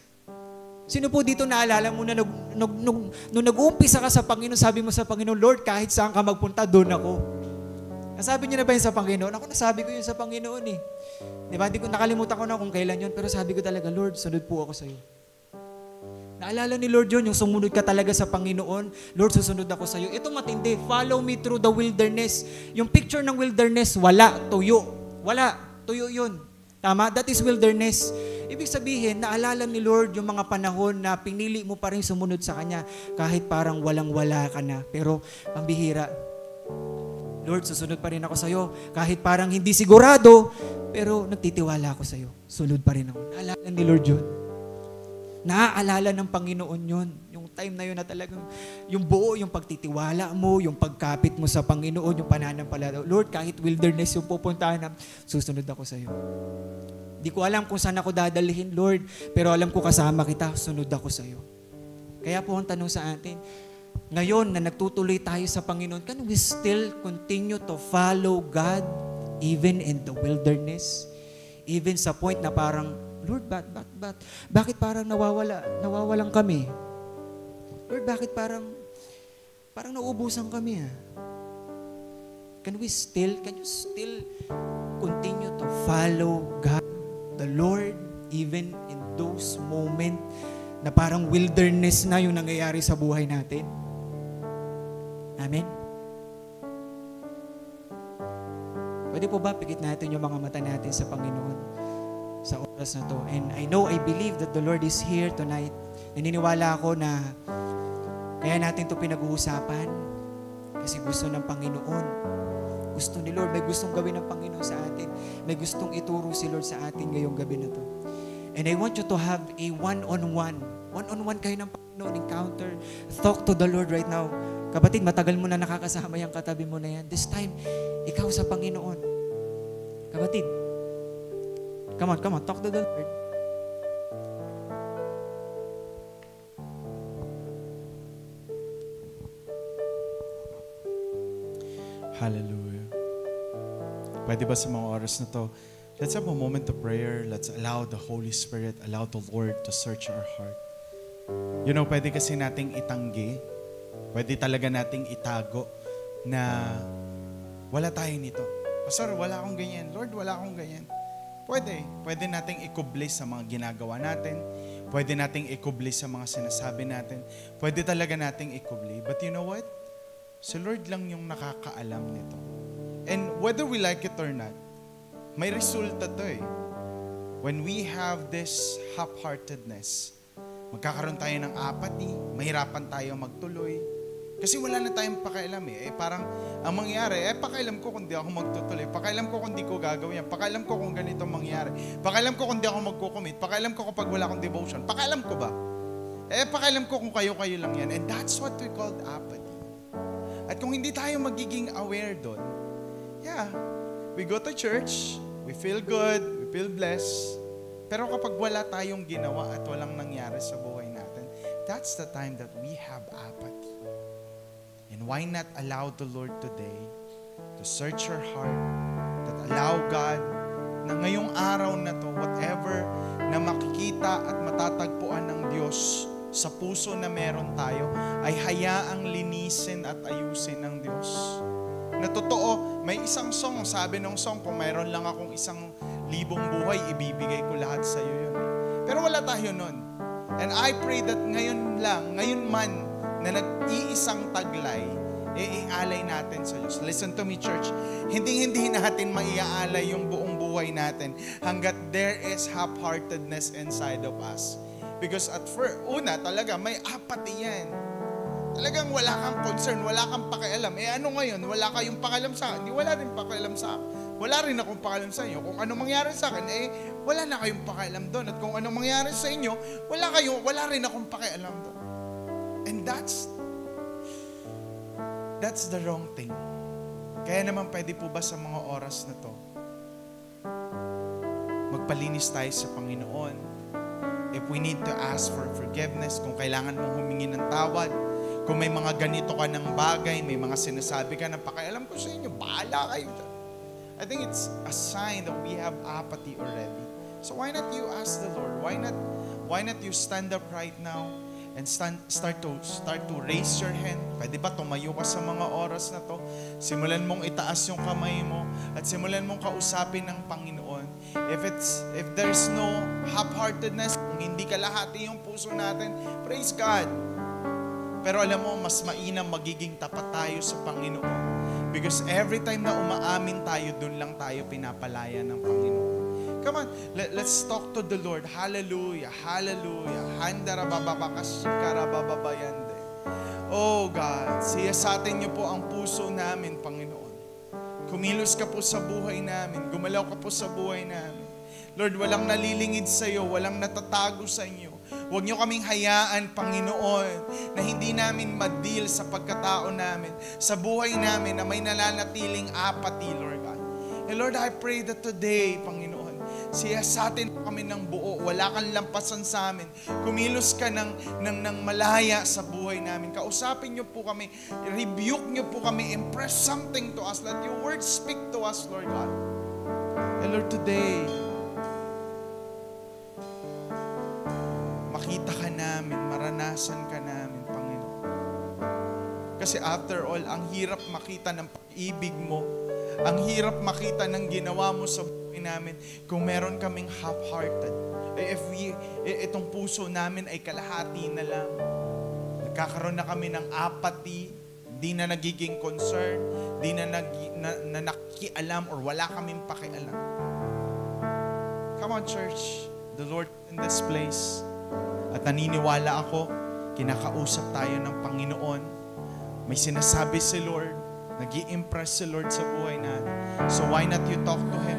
B: Sino po dito naalala mo na nung nag-uumpisa ka sa Panginoon, sabi mo sa Panginoon, Lord, kahit saan ka magpunta, doon ako. Nasabi niyo na ba yun sa Panginoon? Ako nasabi ko yun sa Panginoon eh. Di ba? Nakalimutan ko na kung kailan yun, pero sabi ko talaga, Lord, sunod po ako sa'yo. Naalala ni Lord yun, yung sumunod ka talaga sa Panginoon, Lord, susunod ako sa'yo. Ito matindi, follow me through the wilderness. Yung picture ng wilderness, wala, tuyo. Wala, tuyo yun. Tama? That is wilderness. Ibig sabihin, naalala ni Lord yung mga panahon na pinili mo pa rin sumunod sa Kanya kahit parang walang-wala ka na. Pero, pambihira, Lord, susunod pa rin ako sa'yo. Kahit parang hindi sigurado, pero nagtitiwala ako sa'yo. Sunod pa rin ako. Naalala ni Lord yun. Naaalala ng Panginoon yun. Yung time na yun na talagang, yung buo, yung pagtitiwala mo, yung pagkapit mo sa Panginoon, yung pananampalataya. Lord, kahit wilderness yung pupuntahan na, susunod ako sa'yo. Di ko alam kung saan ako dadalhin, Lord, pero alam ko kasama kita, sunod ako sa'yo. Kaya po ang tanong sa atin, ngayon na nagtutuloy tayo sa Panginoon, can we still continue to follow God even in the wilderness? Even sa point na parang, Lord, bakit parang nawawalan kami? Lord, bakit parang nauubusan kami Can you still continue to follow God, the Lord, even in those moments na parang wilderness na yung nangyayari sa buhay natin? Amen? Pwede po ba pikit natin yung mga mata natin sa Panginoon sa oras na to? And I believe that the Lord is here tonight. Naniniwala ako na kaya natin to pinag-uusapan kasi gusto ng Panginoon. Gusto ni Lord, may gustong gawin ng Panginoon sa atin. May gustong ituro si Lord sa atin ngayong gabi na to. And I want you to have a one-on-one kayo ng Panginoon encounter. Talk to the Lord right now. Kapatid, matagal mo na nakakasama yung katabi mo na yan. This time, ikaw sa Panginoon. Kapatid, come on, talk to the Lord.
C: Hallelujah. Pwede ba sa mga oras na to, let's have a moment of prayer. Let's allow the Holy Spirit, allow the Lord to search our heart. You know, pwede kasi nating itanggi, pwede talaga nating itago na wala tayo nito. Pastor, wala akong ganyan. Lord, wala akong ganyan. Pwede nating ikubli sa mga ginagawa natin. Pwede nating ikubli sa mga sinasabi natin. Pwede talaga nating ikubli. But you know what? Si Lord lang yung nakakaalam nito. And whether we like it or not, may resulta to When we have this half-heartedness, magkakaroon tayo ng apathy, mahirapan tayo magtuloy. Kasi wala na tayong pakialam parang ang mangyayari, pakialam ko kung di ako magtutuloy. Pakialam ko kung di ko gagawin yan. Pakialam ko kung ganito mangyayari. Pakialam ko kung di ako magkukumit. Pakialam ko kapag wala akong devotion. Pakialam ko ba? Pakialam ko kung kayo-kayo lang yan. And that's what we called apathy. At kung hindi tayo magiging aware doon, we go to church, we feel good, we feel blessed. Pero kapag wala tayong ginawa at walang nangyari sa buhay natin, that's the time that we have apathy. And why not allow the Lord today to search your heart, that allow God na ngayong araw na to, whatever na makikita at matatagpuan ng Diyos sa puso na meron tayo, ay hayaang linisin at ayusin ng Diyos. Na totoo, may isang song, sabi ng song, kung mayroon lang akong 1,000 buhay, ibibigay ko lahat sa iyo yun. Pero wala tayo nun. And I pray that ngayon man, na nag-iisang taglay, ialay natin sa Diyos. Listen to me, church. Hindi natin maiaalay yung buong buhay natin hanggat there is half-heartedness inside of us. Because at first, una talaga, may apathy yan. Talagang wala kang concern, wala kang pakialam. Ano ngayon? Wala kayong pakialam sa akin. Hindi, wala rin pakialam sa akin. Wala rin akong pakialam sa inyo. Kung ano mangyari sa akin, wala na kayong pakialam doon. At kung ano mangyari sa inyo, wala rin akong pakialam doon. And that's the wrong thing. Kaya naman pwede po ba sa mga oras na to, magpalinis tayo sa Panginoon. If we need to ask for forgiveness, kung kailangan mong humingi ng tawad, kung may mga ganito ka ng bagay, may mga sinasabi ka na pakialam ko sa inyo, bahala kayo. I think it's a sign that we have apathy already. So why not you ask the Lord? Why not you stand up right now and start to raise your hand. Pwede ba tumayo ka sa mga oras na to? Simulan mong itaas yung kamay mo at simulan mong kausapin ng Panginoon. If there's no half-heartedness, kung hindi kalahati yung puso natin, praise God. Pero alam mo, mas mainam magiging tapat tayo sa Panginoon. Because every time na umaamin tayo, dun lang tayo pinapalaya ng Panginoon. Come on, let's talk to the Lord. Hallelujah, hallelujah. Handara bababakashikara bababayande. Oh God, siyasatin niyo po ang puso namin, Panginoon. Kumilos ka po sa buhay namin. Gumalaw ka po sa buhay namin. Lord, walang nalilingid sa iyo, walang natatago sa inyo. Huwag niyo kaming hayaan, Panginoon, na hindi namin ma-deal sa pagkatao namin, sa buhay namin na may nananatiling apathy, Lord God. And Lord, I pray that today, Panginoon, siyasatin kami ng buo, wala kang lampasan sa amin. Kumilos ka ng malaya sa buhay namin. Kausapin niyo po kami, rebuke niyo po kami, impress something to us. Let your word speak to us, Lord God. And Lord, today, makita ka namin, maranasan ka namin, Panginoon. Kasi after all, ang hirap makita ng pag-ibig mo, ang hirap makita ng ginawa mo sa buhay namin kung meron kaming half-hearted. Itong puso namin ay kalahati na lang. Nagkakaroon na kami ng apathy, di na nagiging concern, di na nakikialam or wala kaming pakialam. Come on, church. The Lord in this place. At naniniwala ako, kinakausap tayo ng Panginoon. May sinasabi si Lord, nag-i-impress si Lord sa buhay natin. So why not you talk to Him?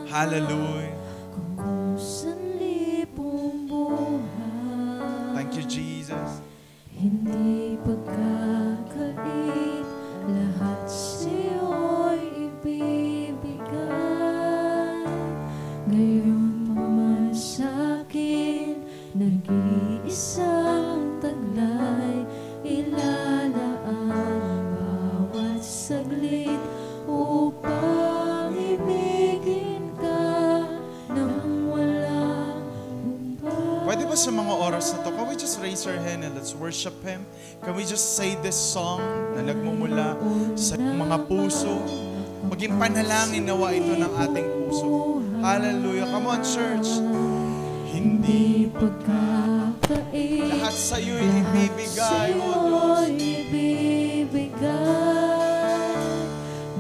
C: Hallelujah. Thank you, Jesus.
D: Hindi pagkakait, lahat sa'yo'y ibibigay. Ngayon naman sa'kin, nag-iisang taglay, ilalaan bawat saglit upang ibigin ka nang walang humpay.
C: Pwede ba sa mga oras na to, can we just raise our hand and let's worship Him? Can we just say this song na nagmumula sa mga puso? Maging panalangin nawa ito ng ating puso. Hallelujah. Come on, church. Hindi
D: pagkakait,
C: lahat sa iyo'y ibibigay, O Diyos.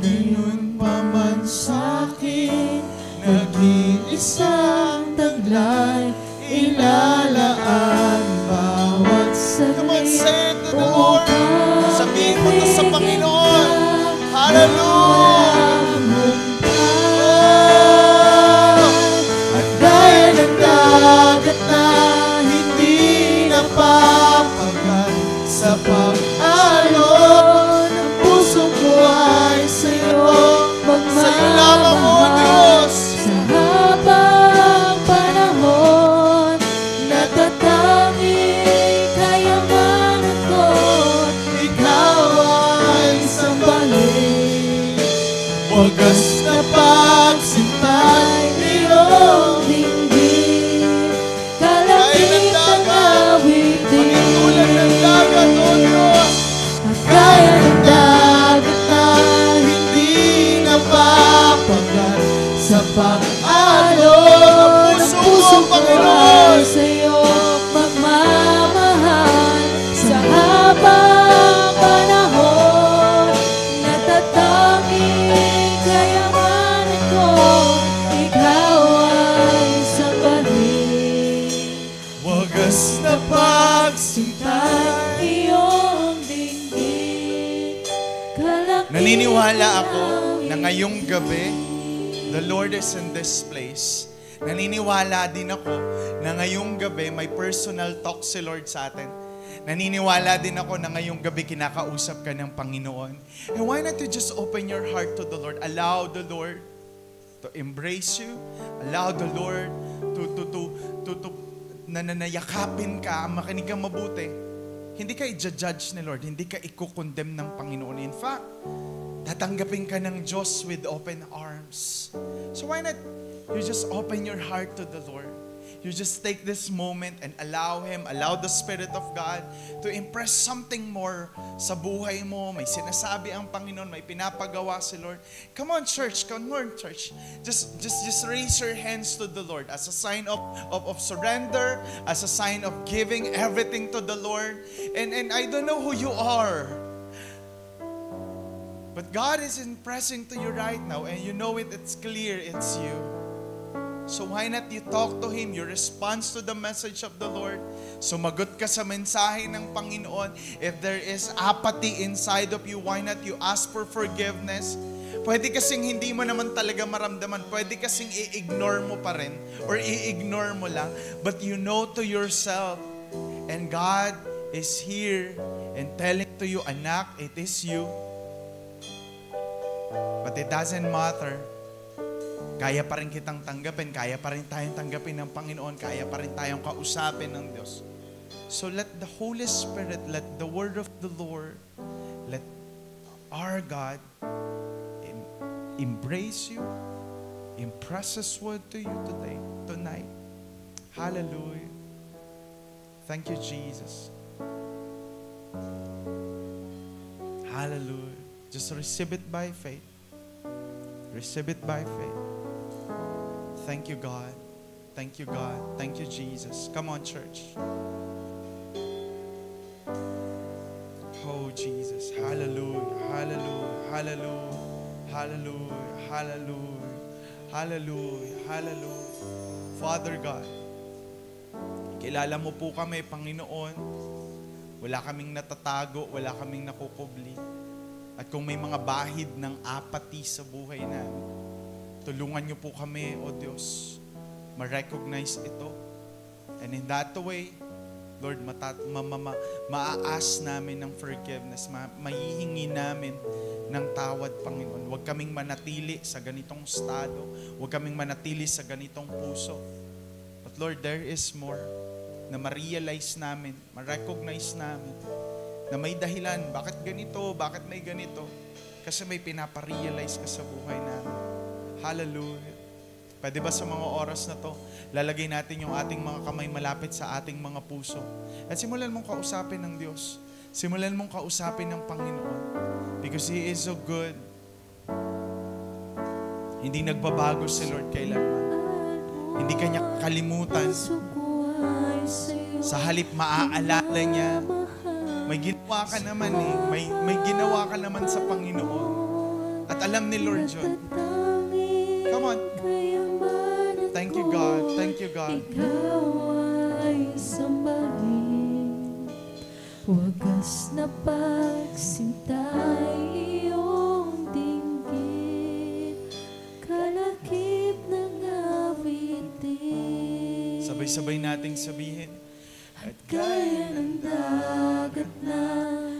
C: Ganun pa man sa'kin, nag-iisang taglay, ilalaan bawat
D: saglit.
C: Come on, say it to the Lord. Sabihin mo ito sa Panginoon. Hallelujah! At gaya ng dagat na hindi napapagat sa pag-alon, ang puso ko ay sa'yo, sa'yo lamang, O Diyos.
D: Sa habang panahon, natatangi kayamanan ko,
C: Ikaw ay sambahin, wagas na pagsintay,
D: iyong dinggin, kalapit ang awitin.
C: maging tulad ng dagat, O Diyos.
D: Kaya ng dagat na
C: Hindi napapagat sa
D: pag-alon,
C: puso
D: ang puso
C: ko,
D: ko
C: Panginoon.
D: ay sa'yo magmamahal. Sa habang panahon, natatanging kayamanan ko, ikaw ay sambahin.
C: wagas na pagsintay.
D: Iyong dinggin, kalapit
C: Naniniwala ako
D: ang
C: na ngayong gabi, the Lord is in this place. Naniniwala din ako na ngayong gabi may personal talk si Lord sa atin. Naniniwala din ako na ngayong gabi kinakausap ka ng Panginoon. And why not you just open your heart to the Lord? Allow the Lord to embrace you. Allow the Lord to nananayakapin ka. Makinig kang mabuti. Hindi ka i-judge ni Lord. Hindi ka i-condemn ng Panginoon. In fact, tatanggapin ka ng Diyos with open arms. So why not you just open your heart to the Lord? you just take this moment and allow Him, allow the Spirit of God to impress something more sa buhay mo. May sinasabi ang Panginoon, may pinapagawa si Lord. Come on, church. Come on, church. Just raise your hands to the Lord as a sign of surrender, as a sign of giving everything to the Lord. And I don't know who you are, but God is impressing to you right now, and you know it, it's clear, it's you. So why not you talk to Him, you respond to the message of the Lord, sumagot ka sa mensahe ng Panginoon. If there is apathy inside of you, why not you ask for forgiveness? Pwede kasing hindi mo naman talaga maramdaman, pwede kasing i-ignore mo pa rin, or i-ignore mo lang, but you know to yourself, and God is here and telling to you, anak, it is you. But it doesn't matter. Kaya pa rin kitang tanggapin, kaya pa rin tayong tanggapin ng Panginoon, kaya pa rin tayong kausapin ng Diyos. So let the Holy Spirit, let the Word of the Lord, let our God embrace you, impress His Word to you today, tonight. Hallelujah. Thank you, Jesus. Hallelujah. Just receive it by faith. Receive it by faith. Thank you, God. Thank you, God. Thank you, Jesus. Come on, church. Oh, Jesus. Hallelujah. Hallelujah. Hallelujah. Hallelujah. Hallelujah. Hallelujah. Hallelujah. Father God, kilala mo po kami, Panginoon. Wala kaming natatago, wala kaming nakukubli. At kung may mga bahid ng apathy sa buhay namin, tulungan niyo po kami, O Diyos, ma-recognize ito. And in that way, Lord, ma-aas namin ng forgiveness, maihingi namin ng tawad, Panginoon. Huwag kaming manatili sa ganitong estado. Huwag kaming manatili sa ganitong puso. But Lord, there is more na ma-realize namin, ma-recognize namin na may dahilan. Bakit ganito? Bakit may ganito? Kasi may pinaparealize ka sa buhay namin. Hallelujah. Pwede ba sa mga oras na to, lalagay natin yung ating mga kamay malapit sa ating mga puso. At simulan mong kausapin ng Diyos. Simulan mong kausapin ng Panginoon. Because He is so good. Hindi nagbabago si Lord kailanman. Hindi Kanya kakalimutan. Sa halip maaalala Niya. May ginawa ka naman eh. May ginawa ka naman sa Panginoon. At alam ni Lord yun. Come on. Thank you, God. Thank you, God.
D: Ikaw ay sambahin, wagas na pagsintay iyong dinggin, kalakip ng awitin.
C: Sabay-sabay nating sabihin.
D: At gaya ng dagat na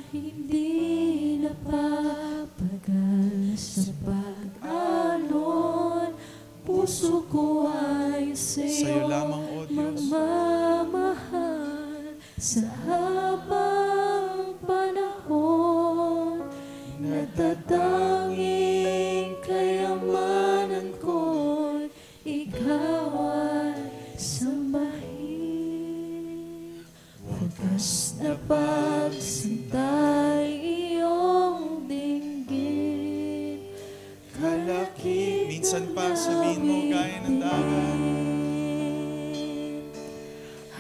D: hindi napapagal sa pag-alon, puso ko ay sa'yo
C: lamang, O Diyos.
D: magmamahal sa habang panahon. Natatanging kayamanan ko'y ikaw ay sambahin. Wagas na pagsintay iyong dinggin, kalaki.
C: Minsan pa sabihin mo, gaya ng dagat.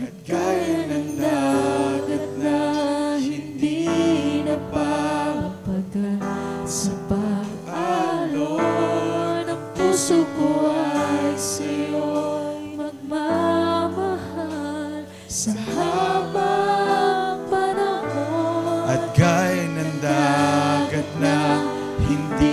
D: At gaya ng dagat na hindi napapagal sa pag-alon, ang puso ko ay sa'yo'y magmamahal sa habang panahon.
C: At gaya ng dagat na hindi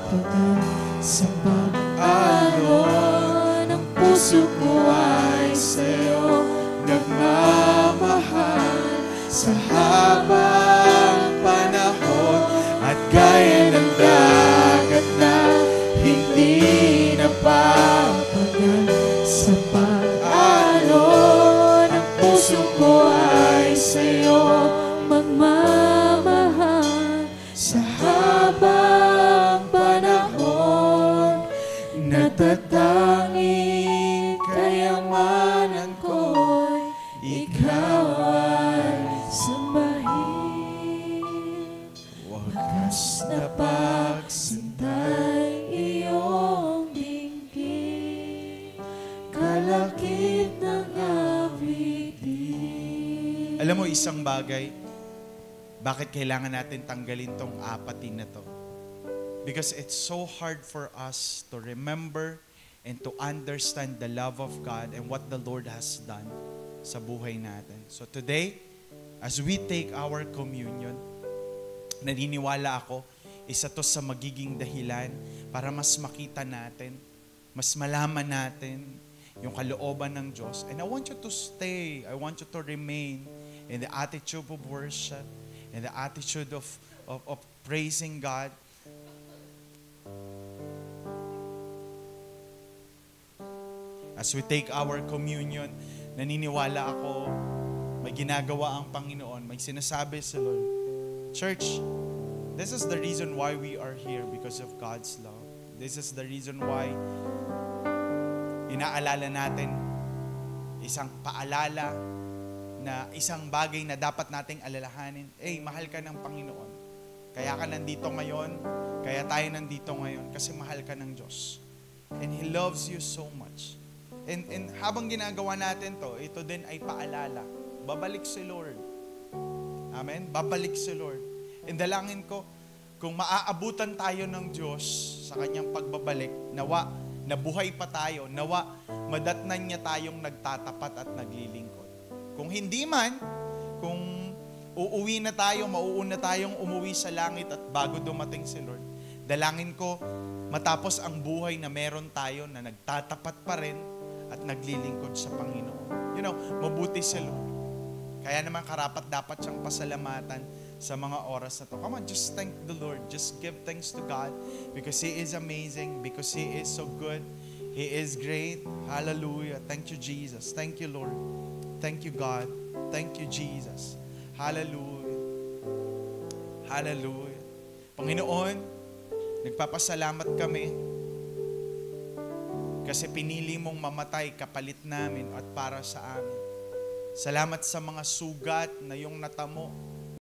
D: Pagal sa pag-alon, ang puso ko ay sa'yo nagmamahal sa habang panahon.
C: At gaya ng dagat na
D: hindi napapagal sa pag-alon, ang puso ko ay sa'yo magmamahal sa habang panahon. Natatanging
C: Alam mo, isang bagay, bakit kailangan natin tanggalin tong apatin na to? Because it's so hard for us to remember and to understand the love of God and what the Lord has done sa buhay natin. So today, as we take our communion, naniniwala ako, isa to sa magiging dahilan para mas makita natin, mas malaman natin yung kalooban ng Diyos. And I want you to stay, I want you to remain in the attitude of worship, in the attitude of praising God. As we take our communion, naniniwala ako, may ginagawa ang Panginoon, may sinasabi sa Lord. Church, this is the reason why we are here, because of God's love. This is the reason why inaalala natin isang paalala na isang bagay na dapat nating alalahanin. Mahal ka ng Panginoon. Kaya ka nandito ngayon, kaya tayo nandito ngayon, kasi mahal ka ng Diyos. And He loves you so much. And habang ginagawa natin to, ito din ay paalala. Babalik si Lord. Amen? Babalik si Lord. And dalangin ko, kung maaabutan tayo ng Diyos sa Kanyang pagbabalik, nawa, nabuhay pa tayo, nawa, madatnan niya tayong nagtatapat at naglilingkod. Kung hindi man, kung uuwi na tayo, mauuna tayong umuwi sa langit at bago dumating si Lord, dalangin ko, matapos ang buhay na meron tayo na nagtatapat pa rin at naglilingkod sa Panginoon. You know, mabuti si Lord. Kaya naman karapat dapat siyang pasalamatan sa mga oras na to. Come on, just thank the Lord. Just give thanks to God because He is amazing, because He is so good. He is great. Hallelujah. Thank you, Jesus. Thank you, Lord. Thank you, God. Thank you, Jesus. Hallelujah. Hallelujah. Panginoon, nagpapasalamat kami kasi pinili mong mamatay kapalit namin at para sa amin. Salamat sa mga sugat na iyong natamo